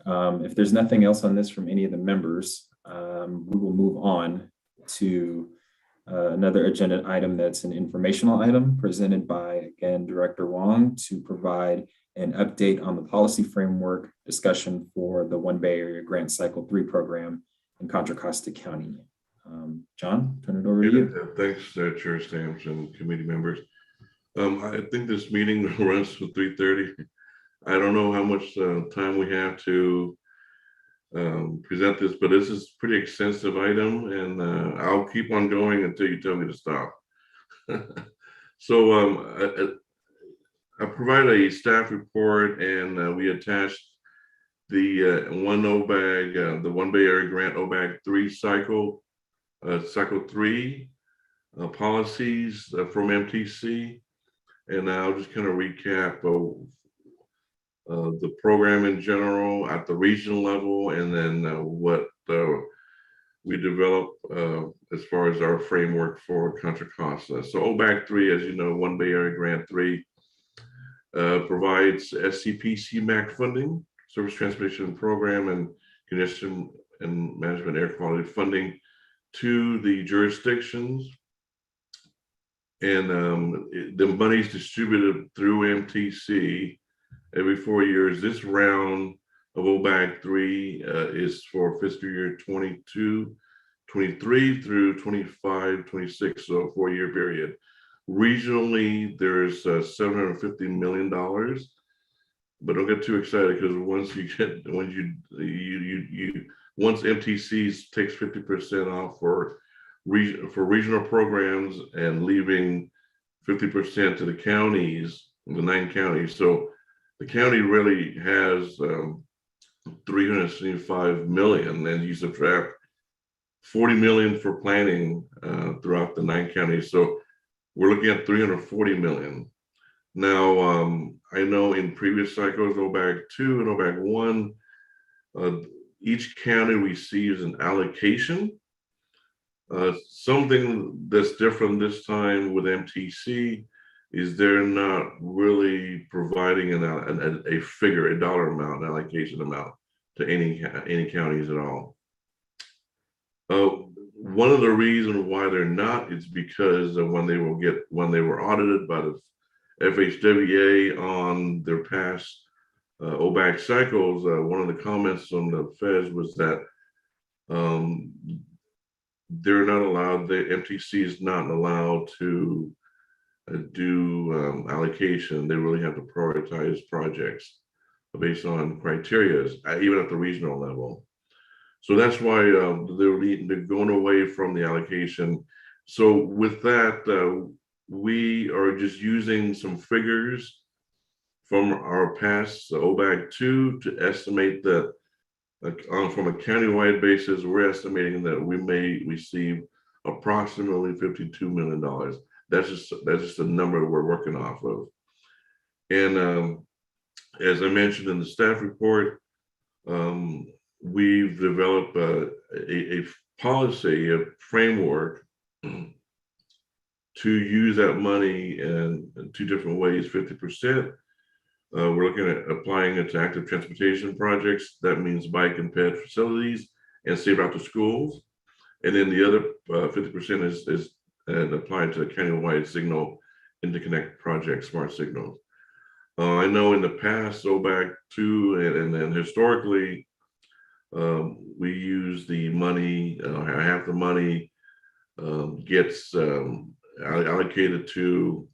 if there's nothing else on this from any of the members, we will move on to another agenda item that's an informational item presented by, again, Director Wong to provide an update on the policy framework discussion for the One Bay Area Grant Cycle 3 program in Contra Costa County. John, turn it over to you. Thanks, Chair Stamps and committee members. I think this meeting runs to 3:30. I don't know how much time we have to present this, but this is a pretty extensive item, and I'll keep on going until you tell me to stop. So I provide a staff report, and we attached the one OBAG, the One Bay Area Grant OBAG 3 cycle, cycle 3 policies from MTC, and I'll just kind of recap the program in general at the regional level, and then what we develop as far as our framework for Contra Costa. So OBAG 3, as you know, One Bay Area Grant 3 provides SCP CMAQ funding, Service Transportation Program, and Congestion and Management Air Quality funding to the jurisdictions. And the money is distributed through MTC every 4 years. This round of OBAG 3 is for fiscal year 22-23 through 25-26, so a 4-year period. Regionally, there's $750 million, but don't get too excited, because once MTC takes 50% off for regional programs and leaving 50% to the counties, the 9 counties. So the county really has 375 million, and you subtract 40 million for planning throughout the 9 counties. So we're looking at 340 million. Now, I know in previous cycles, OBAG 2 and OBAG 1, each county receives an allocation. Something that's different this time with MTC is they're not really providing a figure, a dollar amount, an allocation amount to any counties at all. one of the reasons why they're not is because of when they were audited by the FHWA on their past OBAC cycles. One of the comments from the feds was that they're not allowed, the MTC is not allowed to do allocation. They really have to prioritize projects based on criteria, even at the regional level. So that's why they're going away from the allocation. So with that, we are just using some figures from our past OBAC 2 to estimate that from a countywide basis, we're estimating that we may receive approximately $52 million. That's just a number we're working off of. And as I mentioned in the staff report, we've developed a policy, a framework to use that money in two different ways. 50%, we're looking at applying it to active transportation projects. That means bike and ped facilities and safe route to schools. And then the other 50% is applied to a countywide signal interconnect project, smart signals. I know in the past, OBAC 2 and then historically, we use the money, half the money gets allocated to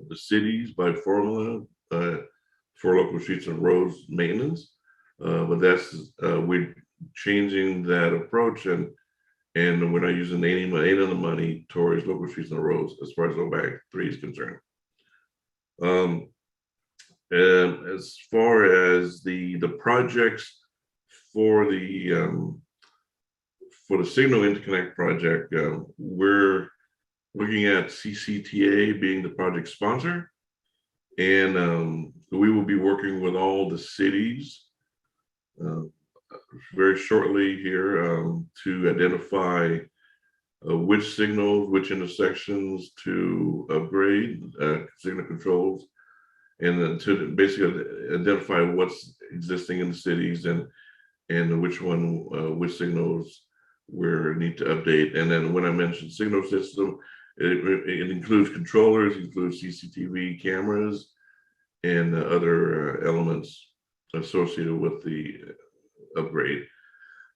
the cities by formula for local streets and roads maintenance. But that's, we're changing that approach and we're not using any of the money towards local streets and roads as far as OBAC 3 is concerned. And as far as the projects for the signal interconnect project, we're looking at CCTA being the project sponsor, and we will be working with all the cities very shortly here to identify which signals, which intersections to upgrade signal controls, and then to basically identify what's existing in the cities and which signals we need to update. And then when I mentioned signal system, it includes controllers, includes CCTV cameras, and other elements associated with the upgrade.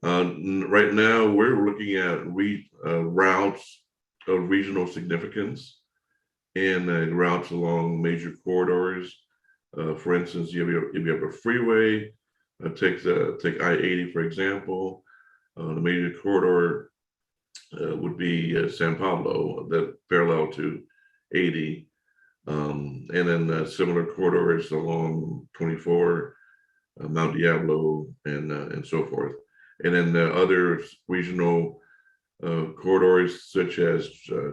Right now, we're looking at routes of regional significance and routes along major corridors. For instance, if you have a freeway, take I-80 for example. The major corridor would be San Pablo, that parallel to 80, and then similar corridors along 24, Mount Diablo, and so forth. And then other regional corridors such as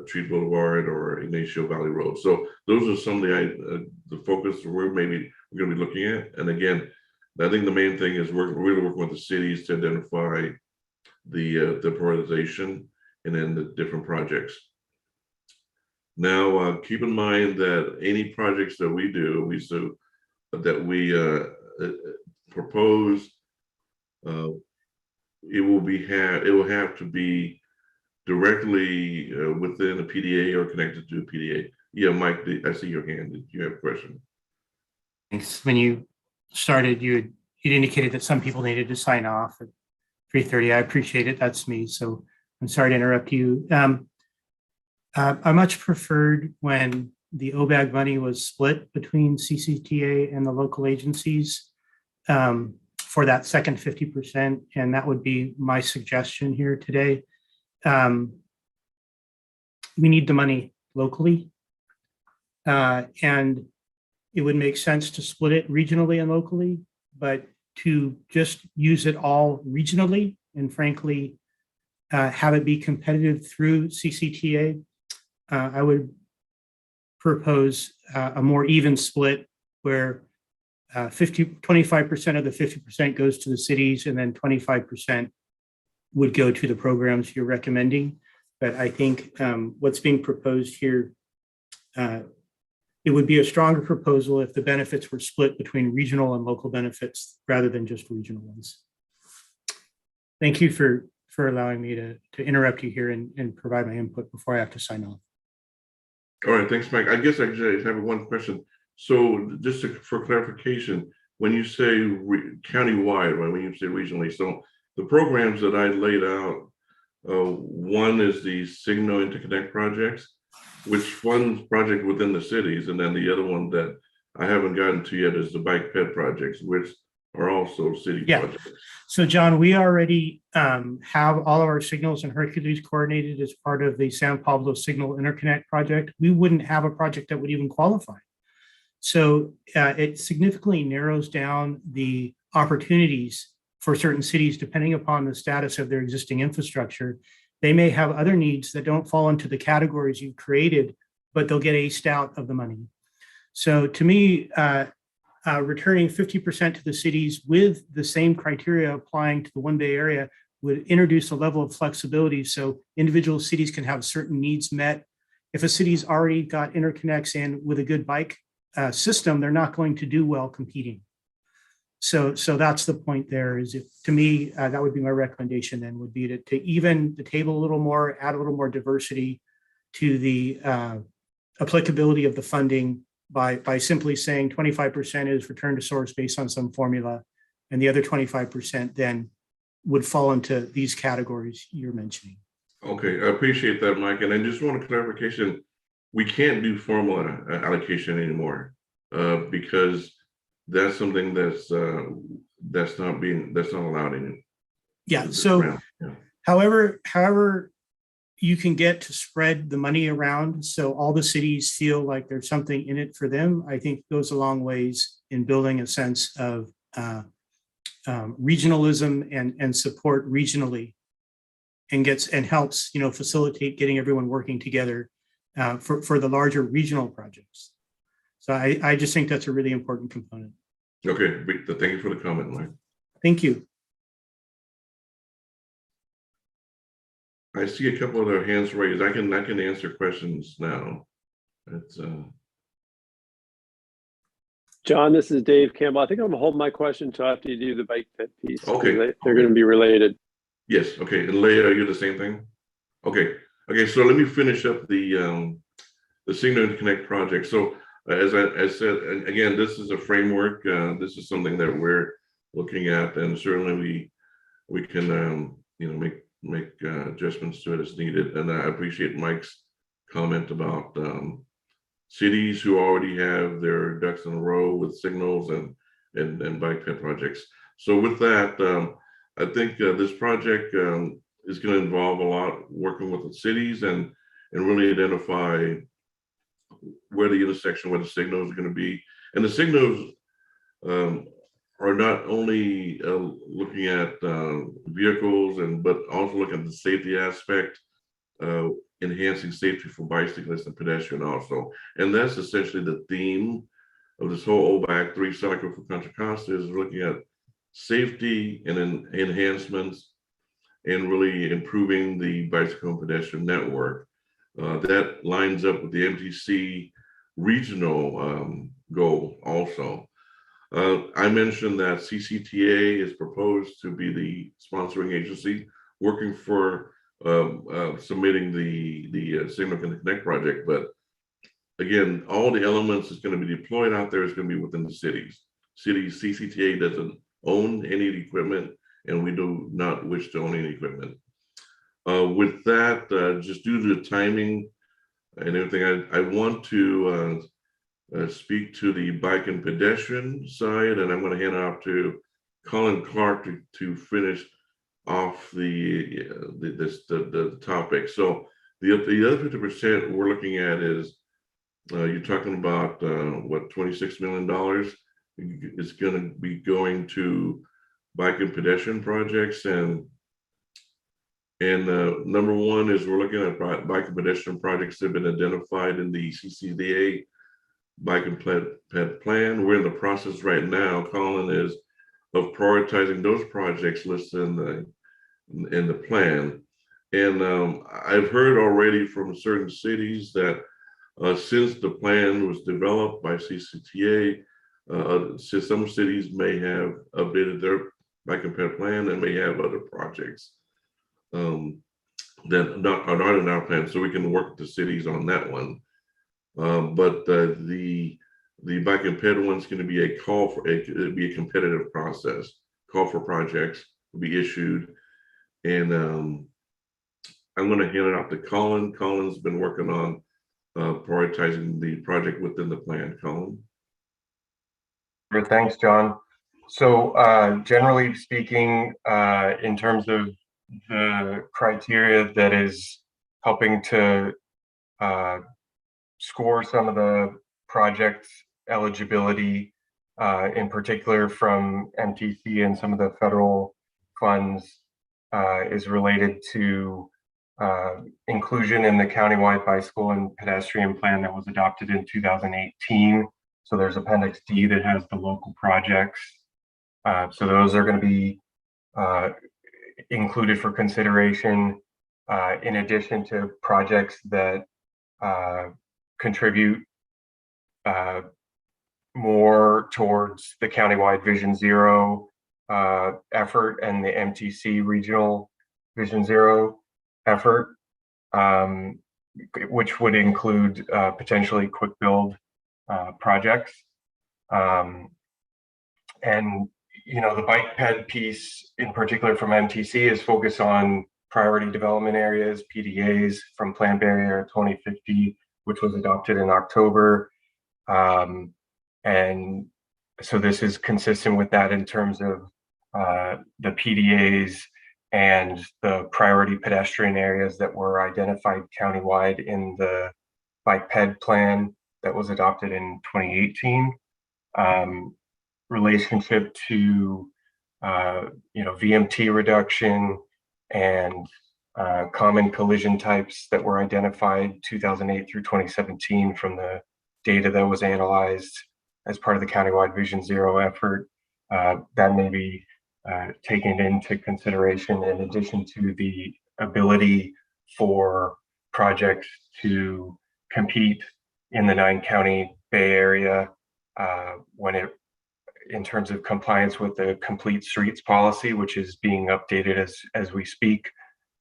Trees Boulevard or Ignacio Valley Road. So those are some of the focus we're going to be looking at. And again, I think the main thing is we're really working with the cities to identify the prioritization and then the different projects. Now, keep in mind that any projects that we do, that we propose, it will have to be directly within a PDA or connected to a PDA. Yeah, Mike, I see your hand. Did you have a question? Thanks. When you started, you indicated that some people needed to sign off at 3:30. I appreciate it. That's me. So I'm sorry to interrupt you. I much preferred when the OBAG money was split between CCTA and the local agencies for that second 50%. And that would be my suggestion here today. We need the money locally. And it would make sense to split it regionally and locally, but to just use it all regionally and frankly, have it be competitive through CCTA, I would propose a more even split where 25% of the 50% goes to the cities and then 25% would go to the programs you're recommending. But I think what's being proposed here, it would be a stronger proposal if the benefits were split between regional and local benefits rather than just regional ones. Thank you for for allowing me to interrupt you here and provide my input before I have to sign off. All right, thanks, Mike. I guess I just have one question. So just for clarification, when you say countywide, right, when you say regionally, so the programs that I laid out, one is the Signal Interconnect projects, which funds project within the cities, and then the other one that I haven't gotten to yet is the bike ped projects, which are also city projects. So John, we already have all of our signals and Hercules coordinated as part of the San Pablo Signal Interconnect project. We wouldn't have a project that would even qualify. So it significantly narrows down the opportunities for certain cities, depending upon the status of their existing infrastructure. They may have other needs that don't fall into the categories you've created, but they'll get aced out of the money. So to me, returning 50% to the cities with the same criteria applying to the One Bay Area would introduce a level of flexibility so individual cities can have certain needs met. If a city's already got interconnects and with a good bike system, they're not going to do well competing. So that's the point there is, if to me, that would be my recommendation then, would be to even the table a little more, add a little more diversity to the applicability of the funding by simply saying 25% is return to source based on some formula, and the other 25% then would fall into these categories you're mentioning. Okay, I appreciate that, Mike. And I just want a clarification. We can't do formula allocation anymore because that's something that's not allowed in. Yeah. So, however you can get to spread the money around so all the cities feel like there's something in it for them, I think goes a long ways in building a sense of regionalism and support regionally, and helps facilitate getting everyone working together for the larger regional projects. So I just think that's a really important component. Okay, thank you for the comment, Mike. Thank you. I see a couple of their hands raised. I can answer questions now. It's John, this is Dave Campbell. I think I'm gonna hold my question until after you do the bike ped piece. Okay. They're gonna be related. yes, okay. And Leah, you're the same thing? Okay. Okay, so let me finish up the Signal Interconnect project. So as I said, and again, this is a framework. This is something that we're looking at, and certainly we can make adjustments to it as needed. And I appreciate Mike's comment about cities who already have their ducks in a row with signals and bike ped projects. So with that, I think this project is going to involve a lot working with the cities and really identify where the intersection, where the signals are going to be. And the signals are not only looking at vehicles but also looking at the safety aspect, enhancing safety for bicyclists and pedestrians also. And that's essentially the theme of this whole OBAC 3 cycle for Contra Costa, is looking at safety and enhancements and really improving the bicycle and pedestrian network. That lines up with the MTC regional goal also. I mentioned that CCTA is proposed to be the sponsoring agency working for submitting the Signal Interconnect project. But again, all the elements that's going to be deployed out there is going to be within the cities. CCTA doesn't own any equipment, and we do not wish to own any equipment. With that, just due to the timing and everything, I want to speak to the bike and pedestrian side, and I'm going to hand off to Colin Clark to finish off the topic. So the other 50% we're looking at is you're talking about what, $26 million is going to be going to bike and pedestrian projects, and number one is we're looking at bike and pedestrian projects that have been identified in the CCDA bike and ped plan. We're in the process right now, Colin, is of prioritizing those projects listed in the plan. And I've heard already from certain cities that since the plan was developed by CCTA, some cities may have updated their bike and ped plan and may have other projects. that are not in our plan, so we can work with the cities on that one. But the bike and ped one's going to be a call for it'll be a competitive process. Call for projects will be issued, and I'm going to hand it out to Colin. Colin's been working on prioritizing the project within the plan. Colin. Sure, thanks, John. So generally speaking, in terms of the criteria that is helping to score some of the project eligibility, in particular from MTC and some of the federal funds, is related to inclusion in the countywide bicycle and pedestrian plan that was adopted in 2018. So there's Appendix D that has the local projects. So those are going to be included for consideration, in addition to projects that contribute more towards the countywide Vision Zero effort and the MTC regional Vision Zero effort, which would include potentially quick build projects. And the bike ped piece in particular from MTC is focused on priority development areas, PDAs, from Plan Bay Area 2050, which was adopted in October. And so this is consistent with that in terms of the PDAs and the priority pedestrian areas that were identified countywide in the bike ped plan that was adopted in 2018. Relationship to VMT reduction and common collision types that were identified 2008 through 2017 from the data that was analyzed as part of the countywide Vision Zero effort, that may be taken into consideration in addition to the ability for projects to compete in the 9-county Bay Area in terms of compliance with the Complete Streets policy, which is being updated as we speak.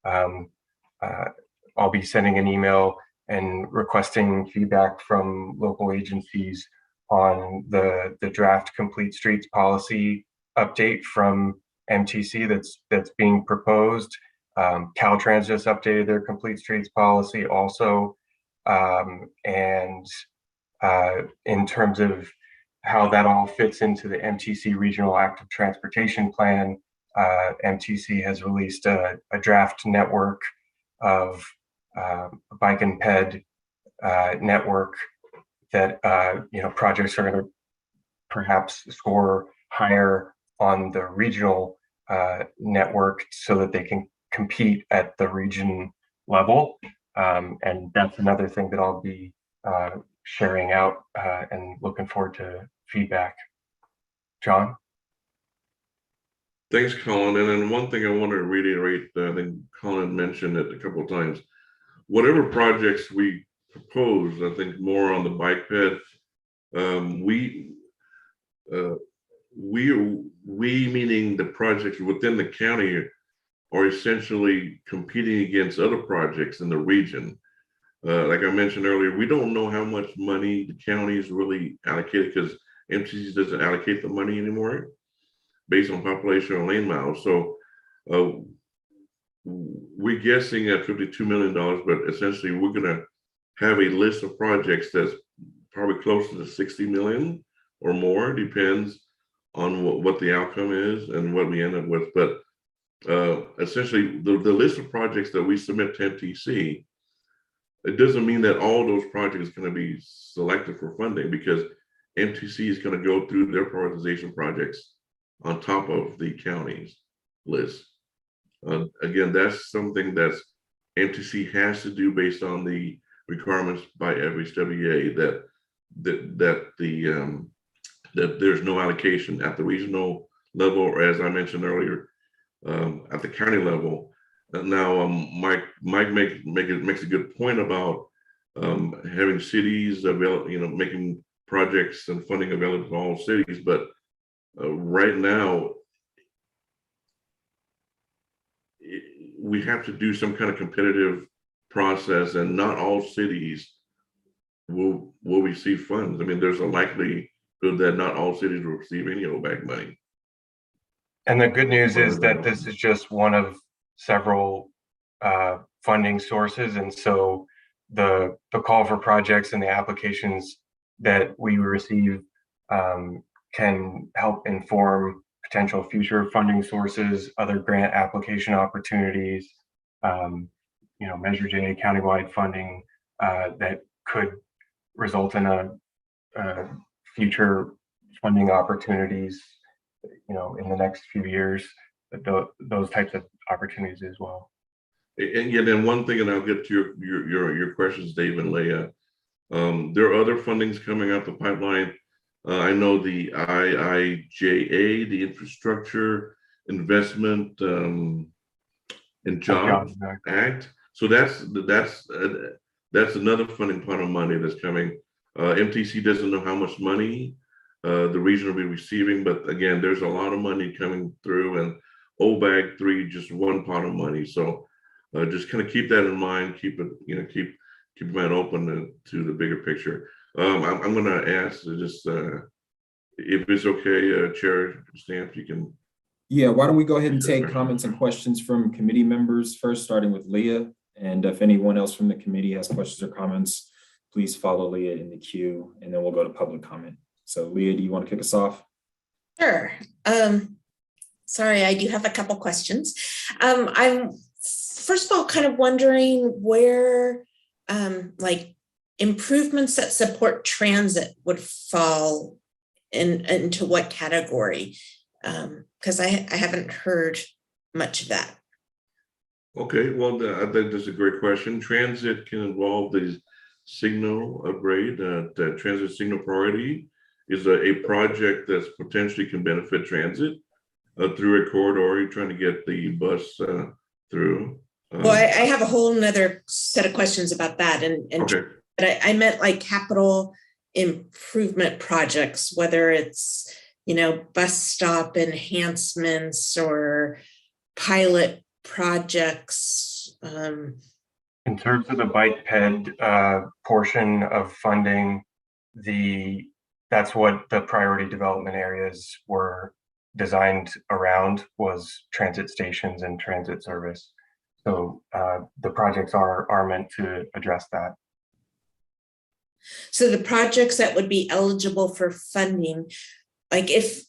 I'll be sending an email and requesting feedback from local agencies on the draft Complete Streets policy update from MTC that's being proposed. Caltrans just updated their Complete Streets policy also. And in terms of how that all fits into the MTC Regional Active Transportation Plan, MTC has released a draft network of bike and ped network that projects are going to perhaps score higher on the regional network so that they can compete at the region level. And that's another thing that I'll be sharing out and looking forward to feedback. John? Thanks, Colin. And then one thing I want to reiterate, I think Colin mentioned it a couple of times. Whatever projects we propose, I think more on the bike ped, we meaning the projects within the county are essentially competing against other projects in the region. Like I mentioned earlier, we don't know how much money the county is really allocated because MTC doesn't allocate the money anymore based on population or lane miles. So we're guessing at $52 million, but essentially we're going to have a list of projects that's probably closer to 60 million or more, depends on what the outcome is and what we end up with. But essentially the list of projects that we submit to MTC, it doesn't mean that all those projects are going to be selected for funding, because MTC is going to go through their prioritization projects on top of the county's list. Again, that's something that's MTC has to do based on the requirements by FHWA that there's no allocation at the regional level, or as I mentioned earlier, at the county level. Now, Mike makes a good point about having cities available, making projects and funding available to all cities. But right now, we have to do some kind of competitive process, and not all cities will receive funds. I mean, there's a likelihood that not all cities will receive any OBAG money. And the good news is that this is just one of several funding sources. And so the call for projects and the applications that we receive can help inform potential future funding sources, other grant application opportunities, Measure J countywide funding that could result in a future funding opportunities, in the next few years, those types of opportunities as well. And yeah, then one thing, and I'll get to your questions, Dave and Leah. There are other fundings coming out the pipeline. I know the IIJA, the Infrastructure Investment and Jobs Act. So that's another funding pot of money that's coming. MTC doesn't know how much money the region will be receiving, but again, there's a lot of money coming through, and OBAG 3 just one pot of money. So just kind of keep that in mind. Keep it, keep your mind open to the bigger picture. I'm going to ask just if it's okay, Chair Stamps, you can. Yeah, why don't we go ahead and take comments and questions from committee members first, starting with Leah. And if anyone else from the committee has questions or comments, please follow Leah in the queue, and then we'll go to public comment. So Leah, do you want to kick us off? Sure. Sorry, I do have a couple questions. I'm first of all kind of wondering where like improvements that support transit would fall into what category? Because I haven't heard much of that. Okay, well, I think that's a great question. Transit can involve the signal upgrade. The transit signal priority is a project that's potentially can benefit transit through a corridor. You're trying to get the bus through. Well, I have a whole nother set of questions about that. Okay. But I meant like capital improvement projects, whether it's, bus stop enhancements or pilot projects. In terms of the bike ped portion of funding, that's what the priority development areas were designed around, was transit stations and transit service. So the projects are meant to address that. So the projects that would be eligible for funding, like if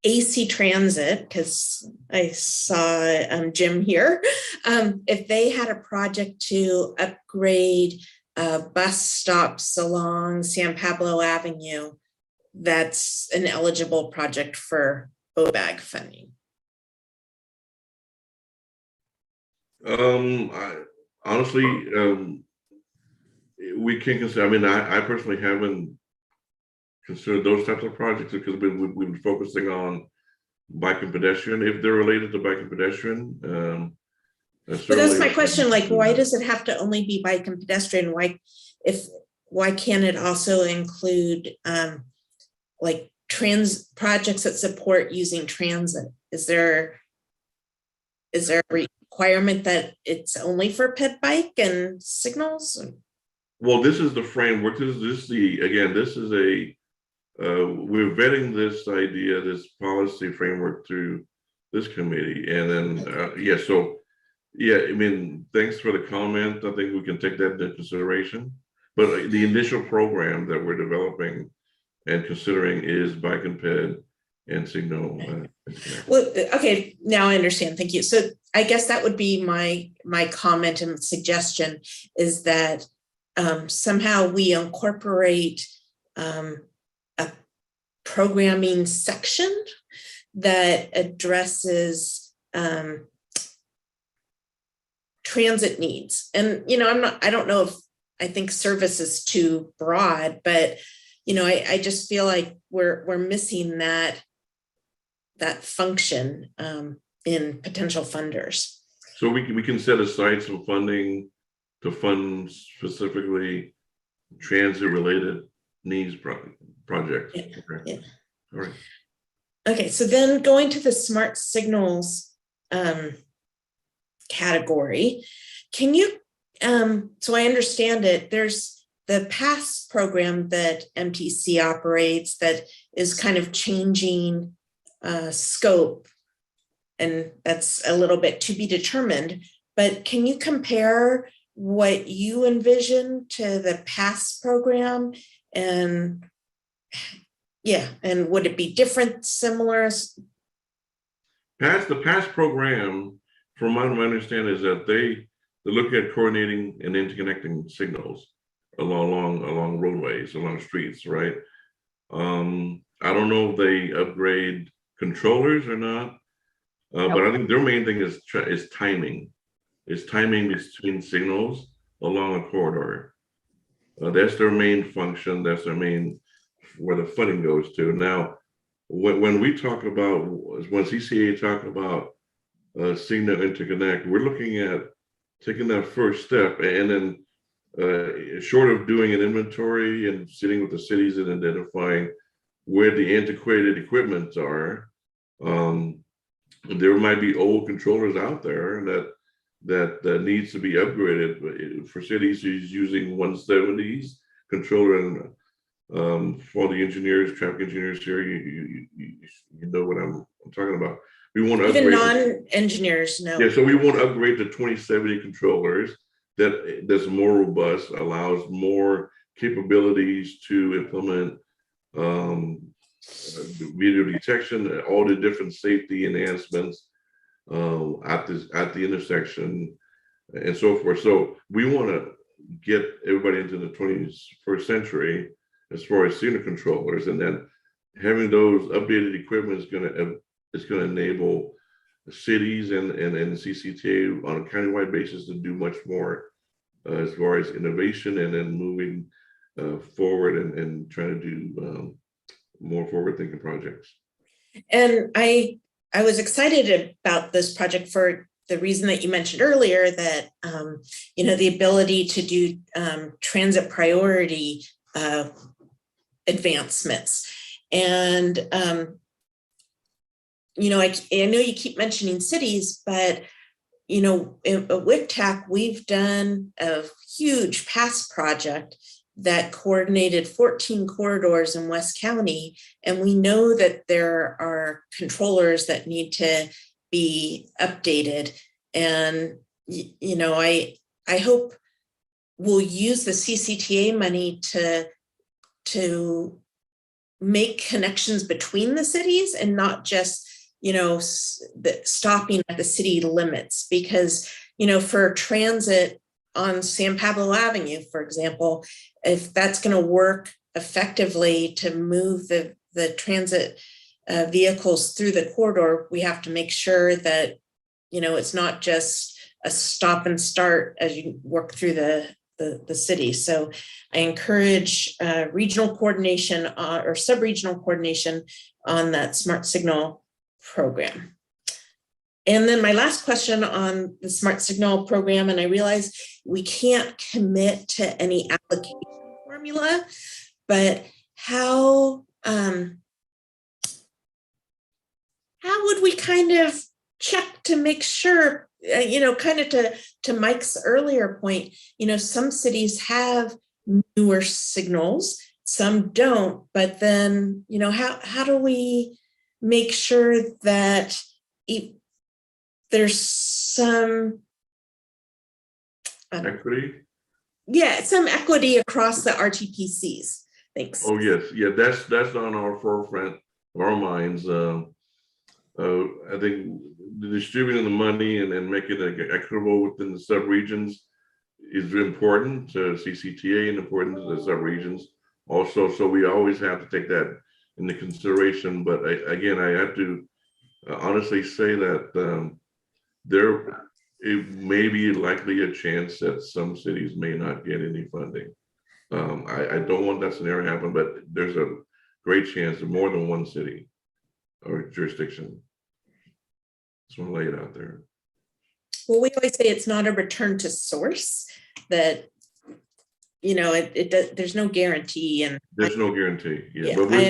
AC Transit, because I saw Jim here, if they had a project to upgrade bus stops along San Pablo Avenue, that's an eligible project for OBAG funding. Honestly, we can consider. I mean, I personally haven't considered those types of projects because we've been focusing on bike and pedestrian. If they're related to bike and pedestrian, but that's my question. Like, why does it have to only be bike and pedestrian? Why can't it also include like projects that support using transit? Is there a requirement that it's only for ped bike and signals? Well, this is the framework. This is we're vetting this idea, this policy framework through this committee. And then, I mean, thanks for the comment. I think we can take that into consideration. But the initial program that we're developing and considering is bike and ped and signal. Well, okay, now I understand. Thank you. So I guess that would be my comment and suggestion, is that somehow we incorporate a programming section that addresses transit needs. And I don't know if I think service is too broad, but I just feel like we're missing that function in potential funders. So we can set aside some funding to fund specifically transit related needs projects. Yeah. Okay. Yeah. All right. Okay, so then going to the smart signals category. Can you, so I understand it, there's the PASS program that MTC operates that is kind of changing scope, and that's a little bit to be determined, but can you compare what you envision to the PASS program? And yeah, and would it be different, similar? The PASS program, from my understanding, is that they look at coordinating and interconnecting signals along roadways, along streets, right? I don't know if they upgrade controllers or not, but I think their main thing is timing. It's timing between signals along a corridor. That's their main function. That's their main, where the funding goes to. Now, when we talk about, when CCA talk about signal interconnect, we're looking at taking that first step, and then short of doing an inventory and sitting with the cities and identifying where the antiquated equipment are, there might be old controllers out there that needs to be upgraded. For cities who's using 170s controller, and for the engineers, traffic engineers here, you know what I'm talking about. We want to Even upgrade non-engineers know. Yeah, so we want to upgrade to 2070 controllers that's more robust, allows more capabilities to implement video detection, all the different safety enhancements at the intersection, and so forth. So we want to get everybody into the 21st century as far as signal controllers, and then having those updated equipment is going to enable cities and CCTA on a countywide basis to do much more as far as innovation, and then moving forward and trying to do more forward-thinking projects. And I was excited about this project for the reason that you mentioned earlier, that the ability to do transit priority advancements. And I know you keep mentioning cities, but at WICTAC, we've done a huge PASS project that coordinated 14 corridors in West County. And we know that there are controllers that need to be updated. And, I hope we'll use the CCTA money to make connections between the cities and not just, stopping at the city limits. Because, for transit on San Pablo Avenue, for example, if that's going to work effectively to move the transit vehicles through the corridor, we have to make sure that, it's not just a stop and start as you work through the city. So I encourage regional coordination or sub-regional coordination on that smart signal program. And then my last question on the smart signal program, and I realize we can't commit to any application formula, but how would we kind of check to make sure, kind of to Mike's earlier point, some cities have newer signals, some don't, but then, how do we make sure that there's some equity? Yeah, some equity across the RTPCs. Thanks. Oh, yes. Yeah, that's on our forefront of our minds. I think distributing the money and making it equitable within the sub-regions is important to CCTA and important to the sub-regions also. So we always have to take that into consideration. But I have to honestly say that it may be likely a chance that some cities may not get any funding. I don't want that scenario to happen, but there's a great chance of more than one city or jurisdiction. Just want to lay it out there. Well, we always say it's not a return to source, that there's no guarantee, and there's no guarantee. Yeah, but we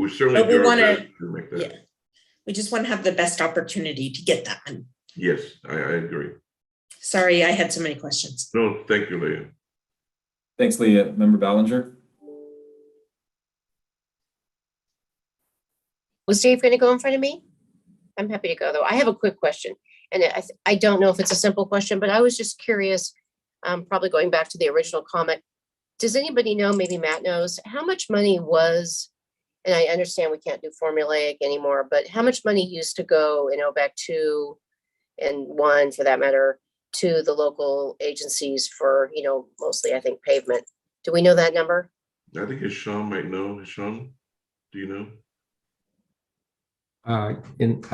certainly do our best to make that. Yeah, we just want to have the best opportunity to get that Yes, I agree. Sorry, I had so many questions. No, thank you, Leah. Thanks, Leah. Member Ballinger? Was Dave going to go in front of me? I'm happy to go, though. I have a quick question. And I don't know if it's a simple question, but I was just curious, probably going back to the original comment. Does anybody know, maybe Matt knows, how much money was, and I understand we can't do formulaic anymore, but how much money used to go in OBAC 2 and 1, for that matter, to the local agencies for, mostly, I think, pavement? Do we know that number? I think Hisham might know. Hisham, do you know? I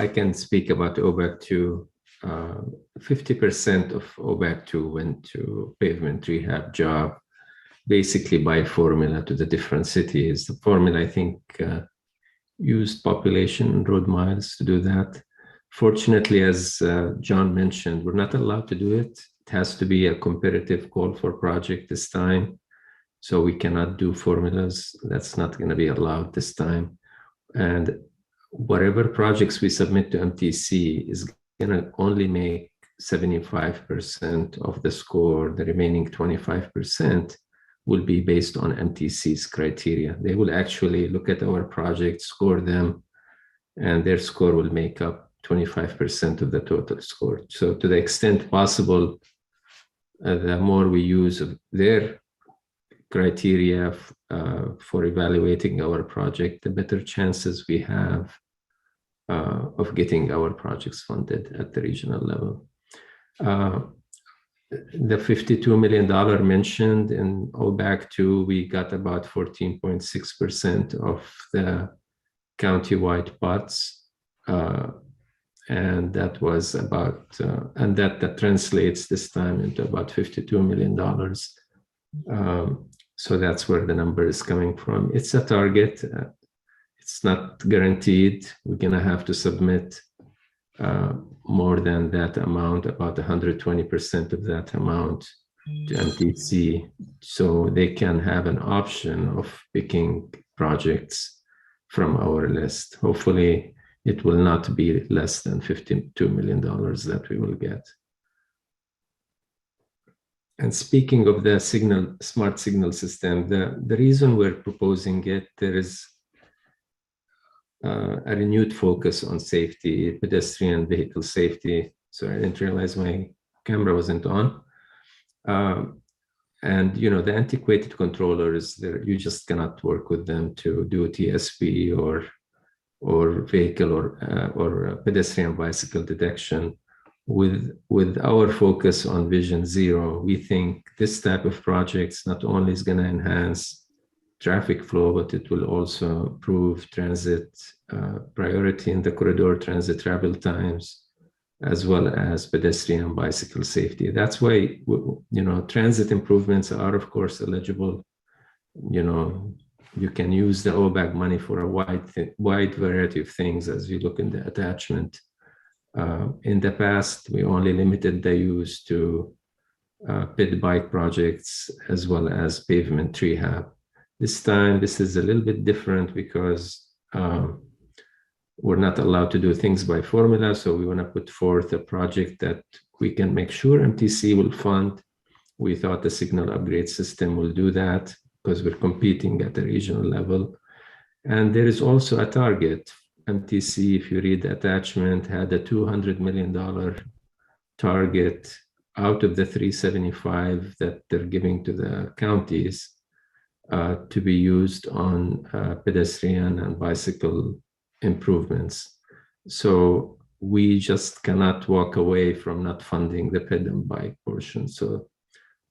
can speak about OBAC 2. 50% of OBAC 2 went to pavement rehab job, basically by formula to the different cities. The formula, I think, used population road miles to do that. Fortunately, as John mentioned, we're not allowed to do it. It has to be a competitive call for project this time. So we cannot do formulas. That's not going to be allowed this time. And whatever projects we submit to MTC is going to only make 75% of the score. The remaining 25% will be based on MTC's criteria. They will actually look at our project, score them, and their score will make up 25% of the total score. So to the extent possible, the more we use of their criteria for evaluating our project, the better chances we have of getting our projects funded at the regional level. The $52 million mentioned in OBAC 2, we got about 14.6% of the countywide pots. And that was about, and that translates this time into about $52 million. So that's where the number is coming from. It's a target. It's not guaranteed. We're gonna have to submit more than that amount, about 120% of that amount to MTC, so they can have an option of picking projects from our list. Hopefully, it will not be less than $52 million that we will get. And speaking of the smart signal system, the reason we're proposing it, there is a renewed focus on safety, pedestrian vehicle safety. So I didn't realize my camera wasn't on. And the antiquated controllers, you just cannot work with them to do TSP or vehicle or pedestrian bicycle detection. With our focus on Vision Zero, we think this type of projects not only is going to enhance traffic flow, but it will also improve transit priority in the corridor, transit travel times, as well as pedestrian bicycle safety. That's why, transit improvements are, of course, eligible. You can use the OBAC money for a wide variety of things as you look in the attachment. In the past, we only limited the use to pit bike projects as well as pavement rehab. This time, this is a little bit different because we're not allowed to do things by formula. So we want to put forth a project that we can make sure MTC will fund. We thought the signal upgrade system will do that because we're competing at the regional level. And there is also a target. MTC, if you read the attachment, had a $200 million target out of the 375 that they're giving to the counties to be used on pedestrian and bicycle improvements. So we just cannot walk away from not funding the ped and bike portion. So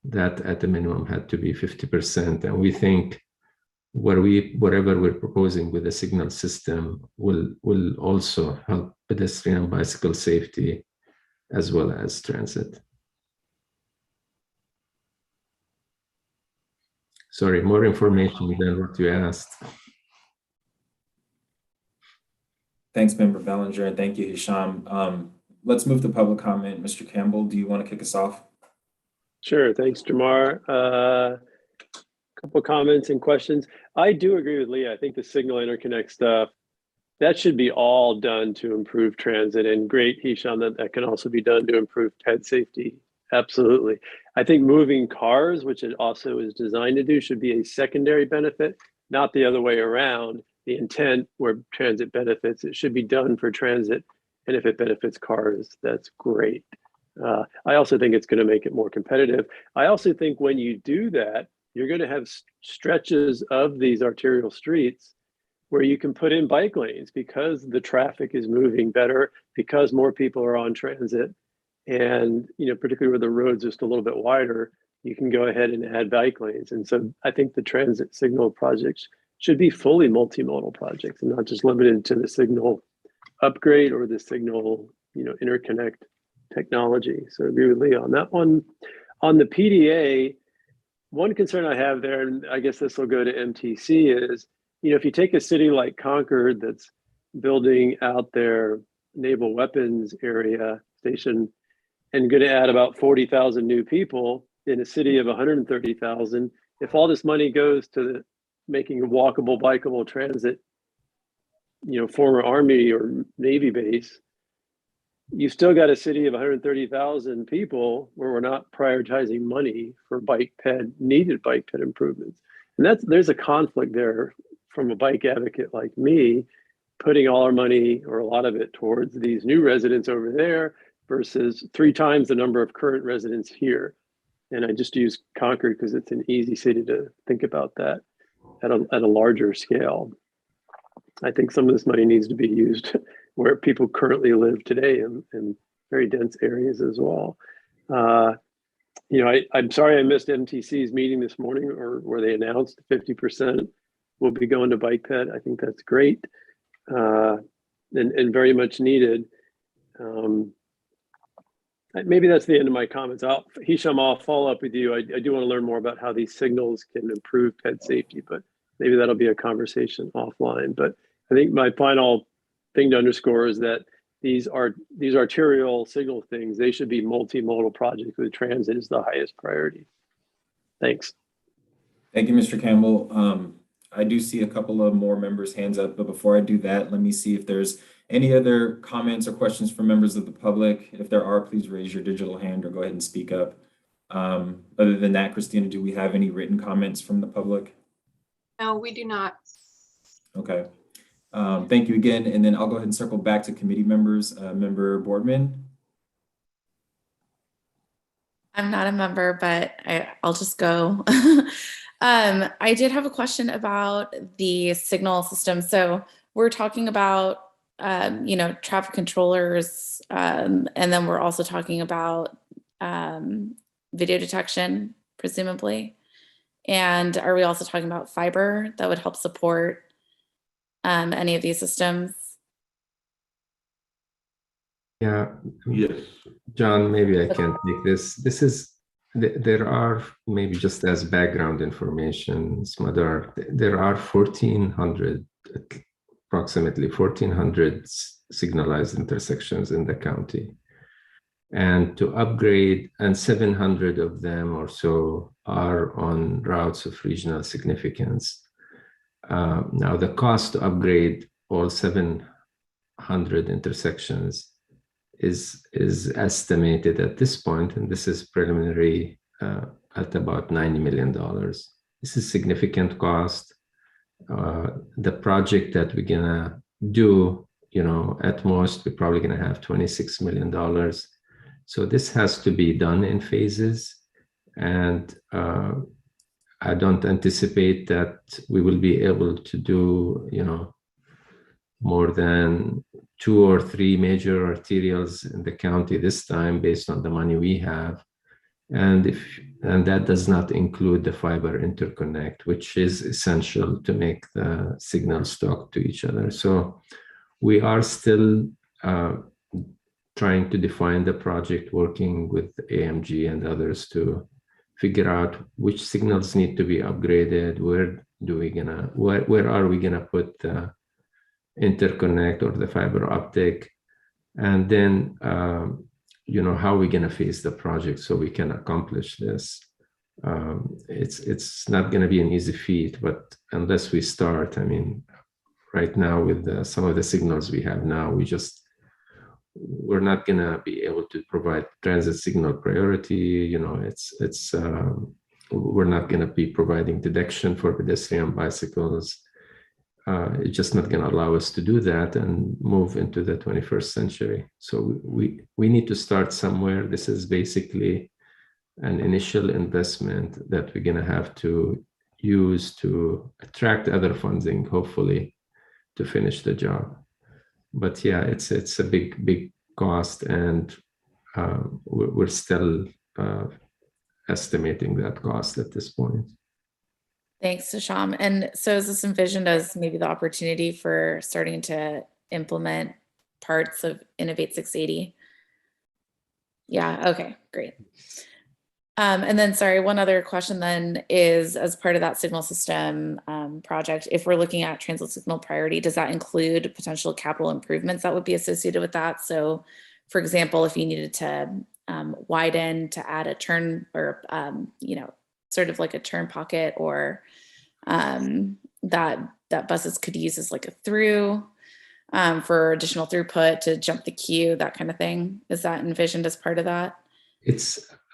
that at the minimum had to be 50%. And we think whatever we're proposing with the signal system will also help pedestrian and bicycle safety as well as transit. Sorry, more information than what you asked. Thanks, Member Bellinger, and thank you, Hisham. Let's move to public comment. Mr. Campbell, do you want to kick us off? Sure, thanks, Jamar. Couple comments and questions. I do agree with Leah. I think the signal interconnect stuff that should be all done to improve transit. And great, Hisham, that can also be done to improve ped safety. Absolutely. I think moving cars, which it also is designed to do, should be a secondary benefit, not the other way around. The intent where transit benefits, it should be done for transit. And if it benefits cars, that's great. I also think it's going to make it more competitive. I also think when you do that, you're going to have stretches of these arterial streets where you can put in bike lanes because the traffic is moving better, because more people are on transit. And, you know, particularly where the road's just a little bit wider, you can go ahead and add bike lanes. And so I think the transit signal projects should be fully multimodal projects and not just limited to the signal upgrade or the signal, you know, interconnect technology. So I agree with Lee on that one. On the PDA, one concern I have there, and I guess this will go to MTC, is, you know, if you take a city like Concord that's building out their naval weapons area station and going to add about 40,000 new people in a city of 130,000, if all this money goes to making a walkable, bikeable transit, you know, former Army or Navy base, you still got a city of 130,000 people where we're not prioritizing money for needed bike ped improvements. And there's a conflict there from a bike advocate like me, putting all our money or a lot of it towards these new residents over there versus 3 times the number of current residents here. And I just use Concord because it's an easy city to think about that at a larger scale. I think some of this money needs to be used where people currently live today in very dense areas as well. You know, I'm sorry I missed MTC's meeting this morning, or where they announced 50% will be going to bike ped. I think that's great and very much needed. Maybe that's the end of my comments. Hisham, I'll follow up with you. I do want to learn more about how these signals can improve ped safety, but maybe that'll be a conversation offline. But I think my final thing to underscore is that these arterial signal things, they should be multimodal projects with transit is the highest priority. Thanks. Thank you, Mr. Campbell. I do see a couple of more members' hands up, but before I do that, let me see if there's any other comments or questions from members of the public. If there are, please raise your digital hand or go ahead and speak up. Other than that, Christina, do we have any written comments from the public? No, we do not. Okay. Thank you again. And then I'll go ahead and circle back to committee members. Member Boardman. I'm not a member, but I'll just go. I did have a question about the signal system. So we're talking about, you know, traffic controllers, and then we're also talking about video detection, presumably. And are we also talking about fiber that would help support any of these systems? Yeah. Yes. John, maybe I can take this. There are, maybe just as background information, Smadar, there are approximately 1,400 signalized intersections in the county. And to upgrade, and 700 of them or so are on routes of regional significance. Now, the cost to upgrade all 700 intersections is estimated at this point, and this is preliminary, at about $90 million. This is significant cost. The project that we're gonna do, you know, at most, we're probably gonna have $26 million. So this has to be done in phases. And I don't anticipate that we will be able to do, you know, more than 2 or 3 major arterials in the county this time based on the money we have. And that does not include the fiber interconnect, which is essential to make the signals talk to each other. So we are still trying to define the project, working with AMG and others to figure out which signals need to be upgraded, where are we gonna put the interconnect or the fiber optic, and then you know, how are we gonna phase the project so we can accomplish this. It's not gonna be an easy feat, but unless we start, I mean, right now with some of the signals we have now. We're not gonna be able to provide transit signal priority. We're not gonna be providing detection for pedestrian bicycles. It's just not gonna allow us to do that and move into the 21st century. So we need to start somewhere. This is basically an initial investment that we're gonna have to use to attract other funding, hopefully, to finish the job. But yeah, it's a big cost, and we're still estimating that cost at this point. Thanks, Hisham. And so is this envisioned as maybe the opportunity for starting to implement parts of Innovate 680? Yeah, okay, great. And then, sorry, one other question then is, as part of that signal system project, if we're looking at transit signal priority, does that include potential capital improvements that would be associated with that? So, for example, if you needed to widen to add a turn, or sort of like a turn pocket, or that buses could use as like a through for additional throughput to jump the queue, that kind of thing. Is that envisioned as part of that?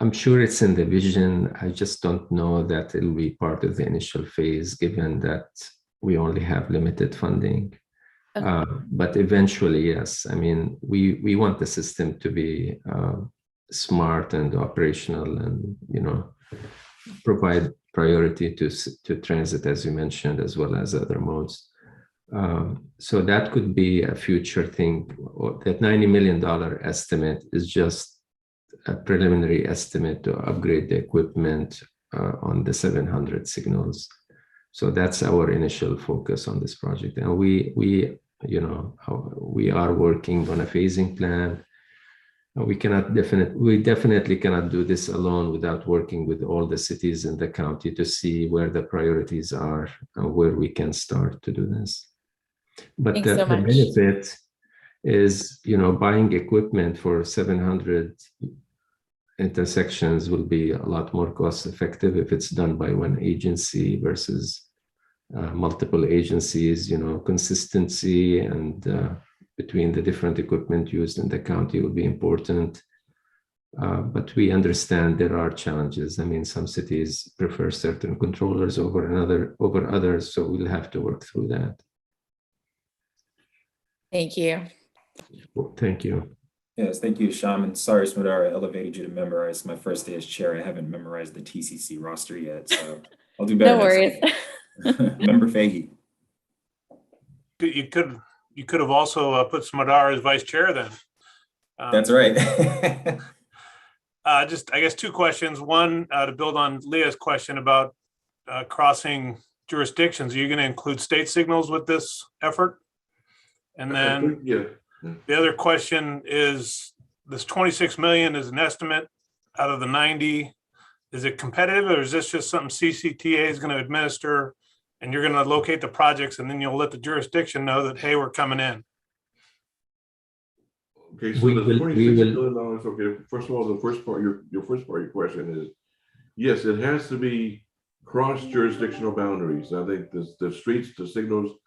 I'm sure it's in the vision. I just don't know that it'll be part of the initial phase, given that we only have limited funding. Okay. But eventually, yes. I mean, we want the system to be smart and operational, and provide priority to transit, as you mentioned, as well as other modes. So that could be a future thing. That $90 million estimate is just a preliminary estimate to upgrade the equipment on the 700 signals. So that's our initial focus on this project. And we are working on a phasing plan. We definitely cannot do this alone without working with all the cities in the county to see where the priorities are and where we can start to do this. But Thanks so much. the benefit is, buying equipment for 700 intersections will be a lot more cost effective if it's done by one agency versus multiple agencies. Consistency and between the different equipment used in the county will be important. But we understand there are challenges. I mean, some cities prefer certain controllers over others, so we'll have to work through that. Thank you. Thank you. Yes, thank you, Sham. And sorry, Smadar, I elevated you to member. It's my first day as chair. I haven't memorized the TCC roster yet, so I'll do better. No worries. Member Fahey. You could have also put Smadar as vice chair then. That's right. Just, I guess, two questions. One, to build on Leah's question about crossing jurisdictions. Are you going to include state signals with this effort? And then the other question is, this 26 million is an estimate out of the 90. Is it competitive, or is this just something CCTA is going to administer, and you're going to locate the projects, and then you'll let the jurisdiction know that, hey, we're coming in? Okay, so the $26 million, okay, first of all, your first part of your question is, yes, it has to be cross-jurisdictional boundaries. I think the streets, the signals,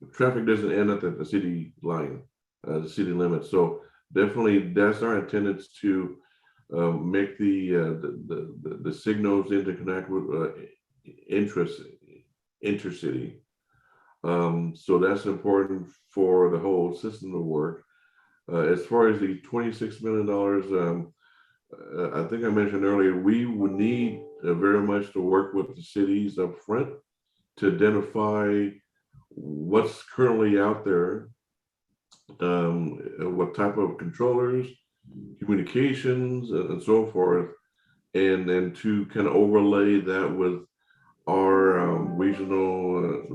the traffic doesn't end at the city line, the city limits. So definitely that's our intent, is to make the signals interconnect with intercity. So that's important for the whole system to work. As far as the $26 million, I think I mentioned earlier, we would need very much to work with the cities up front to identify what's currently out there, what type of controllers, communications, and so forth, and then to kind of overlay that with our regionally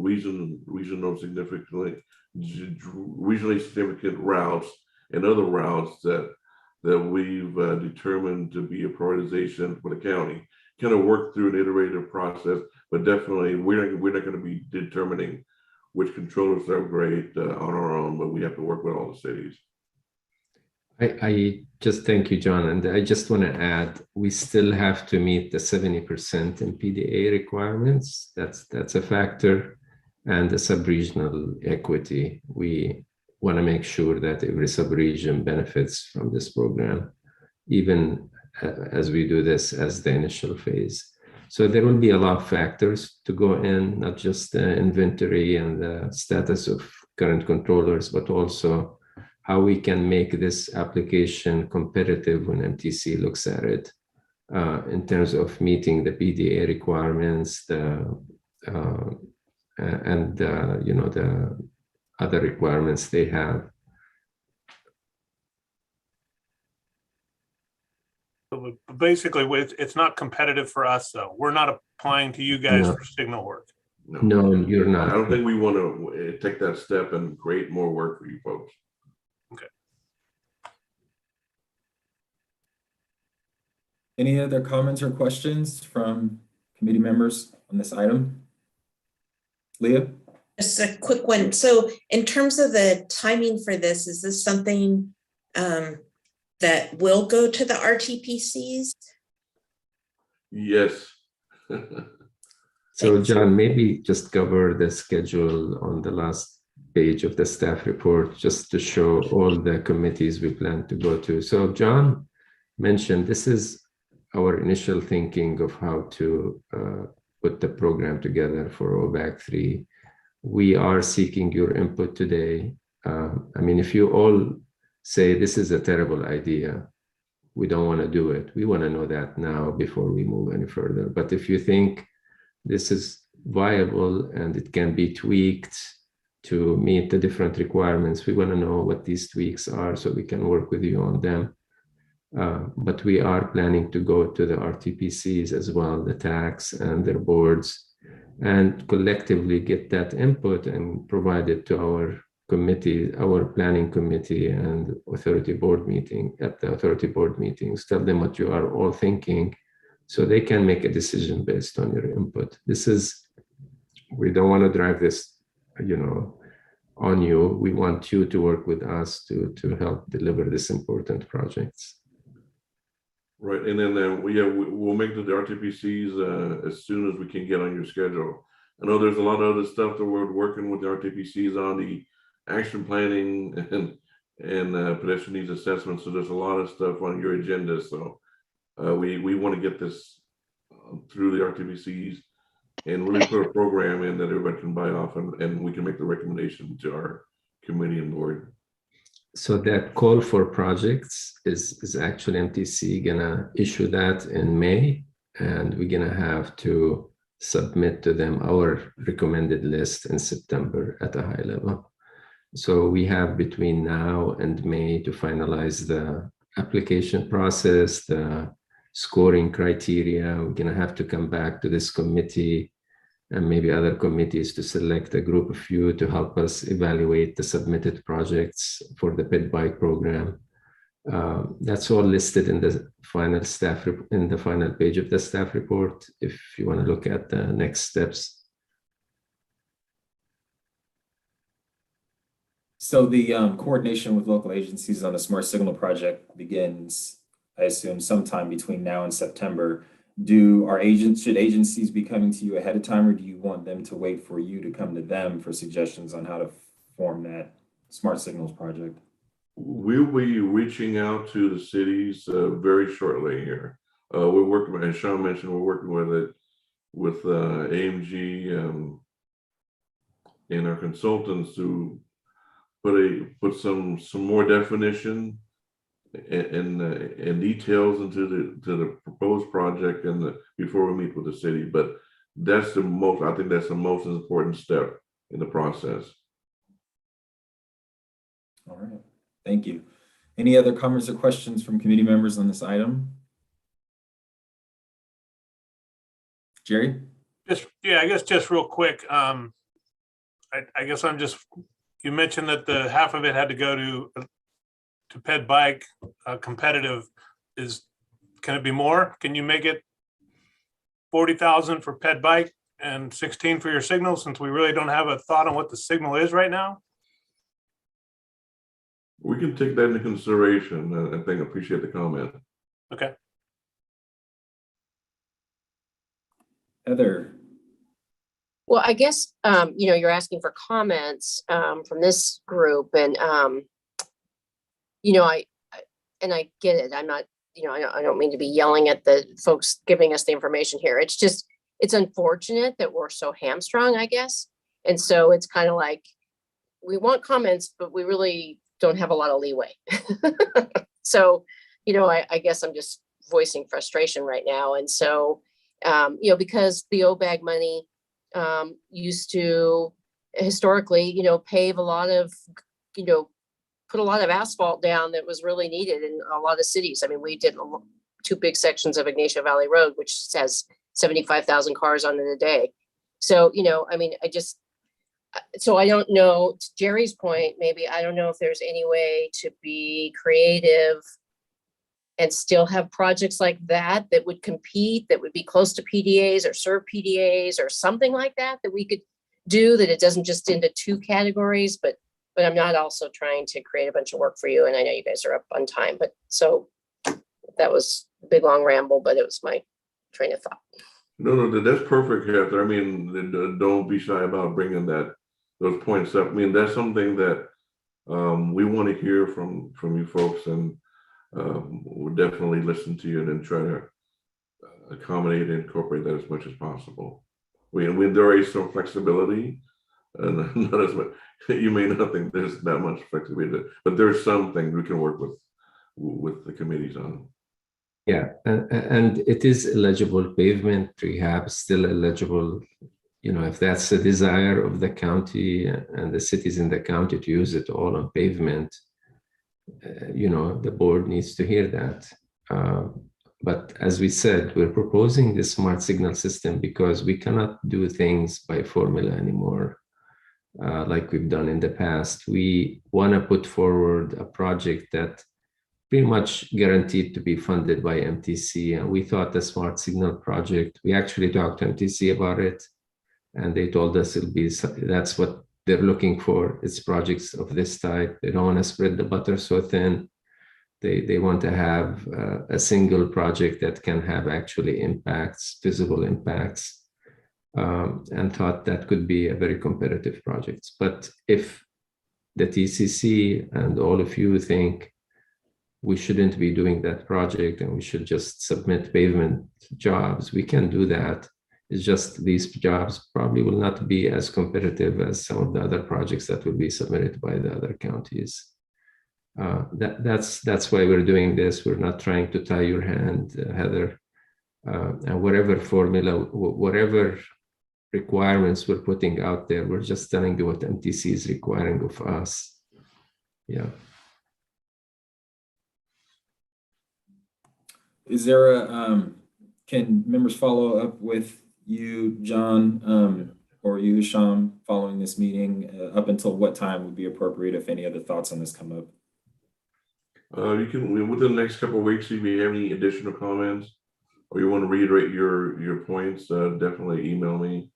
significant routes and other routes that we've determined to be a prioritization for the county. Kind of work through an iterative process, but definitely we're not going to be determining which controllers are great on our own, but we have to work with all the cities. I just thank you, John. And I just want to add, we still have to meet the 70% in PDA requirements. That's a factor. and the sub-regional equity. We want to make sure that every sub-region benefits from this program, even as we do this as the initial phase. So there will be a lot of factors to go in, not just the inventory and the status of current controllers, but also how we can make this application competitive when MTC looks at it in terms of meeting the PDA requirements, and the other requirements they have. Basically, it's not competitive for us, though. We're not applying to you guys No. for signal work. No, you're I not. don't think we want to take that step and create more work for you folks. Okay. Any other comments or questions from committee members on this item? Leah? Just a quick one. So in terms of the timing for this, is this something that will go to the RTPCs? Yes. So John, maybe just cover the schedule on the last page of the staff report, just to show all the committees we plan to go to. So John mentioned this is our initial thinking of how to put the program together for OBAC 3. We are seeking your input today. I mean, if you all say this is a terrible idea, we don't want to do it. We want to know that now before we move any further. But if you think this is viable and it can be tweaked to meet the different requirements, we want to know what these tweaks are so we can work with you on them. But we are planning to go to the RTPCs as well, the tax and their boards, and collectively get that input and provide it to our committee, our planning committee and authority board meeting, at the authority board meetings. Tell them what you are all thinking so they can make a decision based on your input. We don't want to drive this, on you. We want you to work with us to help deliver this important projects. Right, and then we'll make the RTPCs as soon as we can get on your schedule. I know there's a lot of other stuff that we're working with the RTPCs on, the action planning and pedestrian needs assessment. So there's a lot of stuff on your agenda. So we want to get this through the RTPCs and really put a program in that everybody can buy off, and we can make the recommendation to our committee and board. So that call for projects is actually MTC gonna issue that in May, and we're gonna have to submit to them our recommended list in September at a high level. So we have between now and May to finalize the application process, the scoring criteria. We're gonna have to come back to this committee and maybe other committees to select a group of you to help us evaluate the submitted projects for the ped bike program. That's all listed in the final final page of the staff report, if you want to look at the next steps. So the coordination with local agencies on the Smart Signal project begins, I assume, sometime between now and September. Should agencies be coming to you ahead of time, or do you want them to wait for you to come to them for suggestions on how to form that Smart Signals project? We'll be reaching out to the cities very shortly here. We're working, as Sean mentioned, we're working with AMG and our consultants to put some more definition and details into the proposed project before we meet with the city. But I think that's the most important step in the process. All right, thank you. Any other comments or questions from committee members on this item? Jerry? I guess just real quick. I guess you mentioned that the half of it had to go to ped bike competitive. Can it be more? Can you make it 40,000 for ped bike and 16 for your signal, since we really don't have a thought on what the signal is right now? We can take that into consideration. I appreciate the comment. Okay. Heather? Well, I guess, you're asking for comments from this group and, I get it. I'm not, I don't mean to be yelling at the folks giving us the information here. It's just, it's unfortunate that we're so hamstrung, I guess. And so it's kind of like, we want comments, but we really don't have a lot of leeway. So, I guess I'm just voicing frustration right now. And so, because the OBAG money used to historically, pave a lot of, put a lot of asphalt down that was really needed in a lot of cities. I mean, we did 2 big sections of Ignacio Valley Road, which has 75,000 cars on it a day. So, so I don't know, to Jerry's point, maybe, I don't know if there's any way to be creative and still have projects like that would compete, that would be close to PDAs or serve PDAs or something like that we could do, that it doesn't just into 2 categories, but I'm not also trying to create a bunch of work for you. And I know you guys are up on time, but so that was a big, long ramble, but it was my train of thought. No, that's perfect, Heather. I mean, don't be shy about bringing those points up. I mean, that's something that we want to hear from you folks, and we'll definitely listen to you and then try to accommodate and incorporate that as much as possible. There is some flexibility, and not as much. You may not think there's that much flexibility, but there's something we can work with the committees on. Yeah, and it is eligible. Pavement rehab is still eligible. If that's the desire of the county and the cities in the county to use it all on pavement, the board needs to hear that. But as we said, we're proposing the smart signal system because we cannot do things by formula anymore, like we've done in the past. We want to put forward a project that pretty much guaranteed to be funded by MTC. And we thought the smart signal project, we actually talked to MTC about it, and they told us that's what they're looking for. It's projects of this type. They don't want to spread the butter so thin. They want to have a single project that can have actually impacts, visible impacts, and thought that could be a very competitive project. But if the TCC and all of you think we shouldn't be doing that project and we should just submit pavement jobs, we can do that. It's just these jobs probably will not be as competitive as some of the other projects that will be submitted by the other counties. That's why we're doing this. We're not trying to tie your hand, Heather. And whatever formula, whatever requirements we're putting out there, we're just telling you what MTC is requiring of us. Yeah. Is there can members follow up with you, John, or you, Hisham, following this meeting? Up until what time would be appropriate if any other thoughts on this come up? You can, within the next couple of weeks, if you have any additional comments or you want to reiterate your points, definitely email me.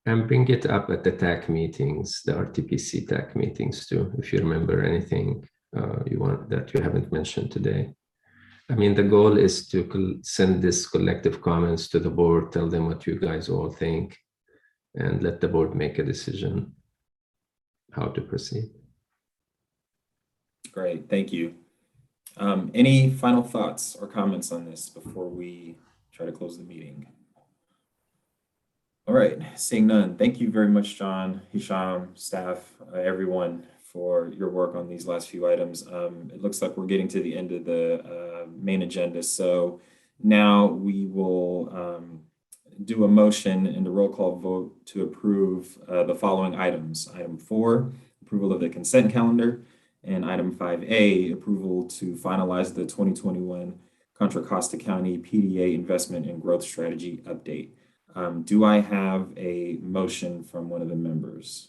And bring it up at the TAC meetings, the RTPC TAC meetings too, if you remember anything you want that you haven't mentioned today. I mean, the goal is to send this collective comments to the board, tell them what you guys all think, and let the board make a decision how to proceed. Great, thank you. Any final thoughts or comments on this before we try to close the meeting? All right, seeing none, thank you very much, John, Hisham, staff, everyone, for your work on these last few items. It looks like we're getting to the end of the main agenda. So now we will do a motion and a roll call vote to approve the following items. Item 4, approval of the consent calendar, and item 5A, approval to finalize the 2021 Contra Costa County PDA investment and growth strategy update. Do I have a motion from one of the members?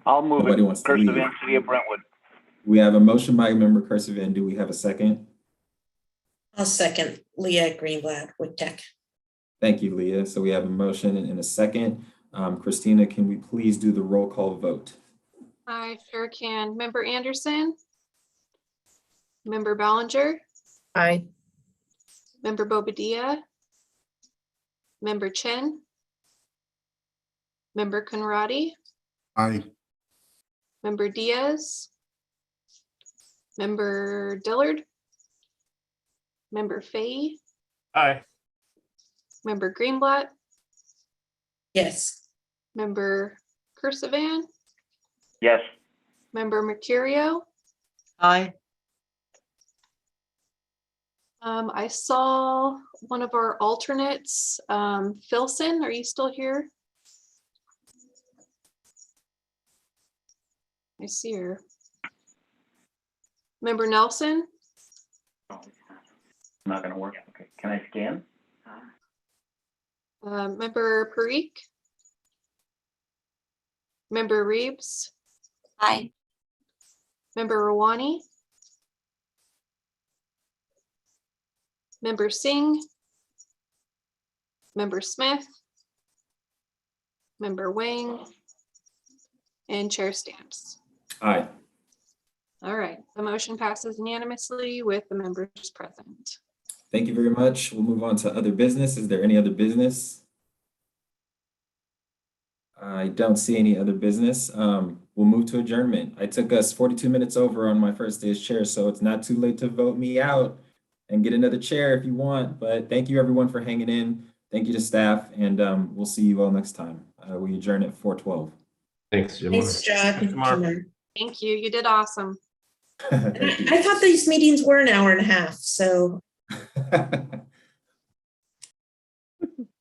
I'll move Nobody it. wants to Cursive leave. and City of Brentwood. We have a motion by member Cursivan. Do we have a second? I'll second Leah Greenblatt with Tech. Thank you, Leah. So we have a motion and a second. Christina, can we please do the roll call vote? I sure can. Member Anderson? Member Ballinger? Aye. Member Bobadilla, Member Chen, Member Conradi, Aye. Member Diaz, Member Dillard, Member Fahey, Aye. Member Greenblatt, Yes. Member Cursavan, Yes. Member Mercurio. Aye. I saw one of our alternates, Philson, are you still here? I see her. Member Nelson, Not gonna work. Okay, can I scan? Member Parikh, Member Reeves, Aye. Member Rawani, Member Singh, Member Smith, Member Wang, and Chair Stamps. Aye. All right, the motion passes unanimously with the members present. Thank you very much. We'll move on to other business. Is there any other business? I don't see any other business. We'll move to adjournment. I took us 42 minutes over on my first day as chair, so it's not too late to vote me out and get another chair if you want. But thank you everyone for hanging in. Thank you to staff, and we'll see you all next time. We adjourn at 4:12. Thanks, Jamar. Thanks, John. Thanks, Mark. Jamar. Thank you, you did awesome. Thank you. I thought these meetings were an hour and a half, so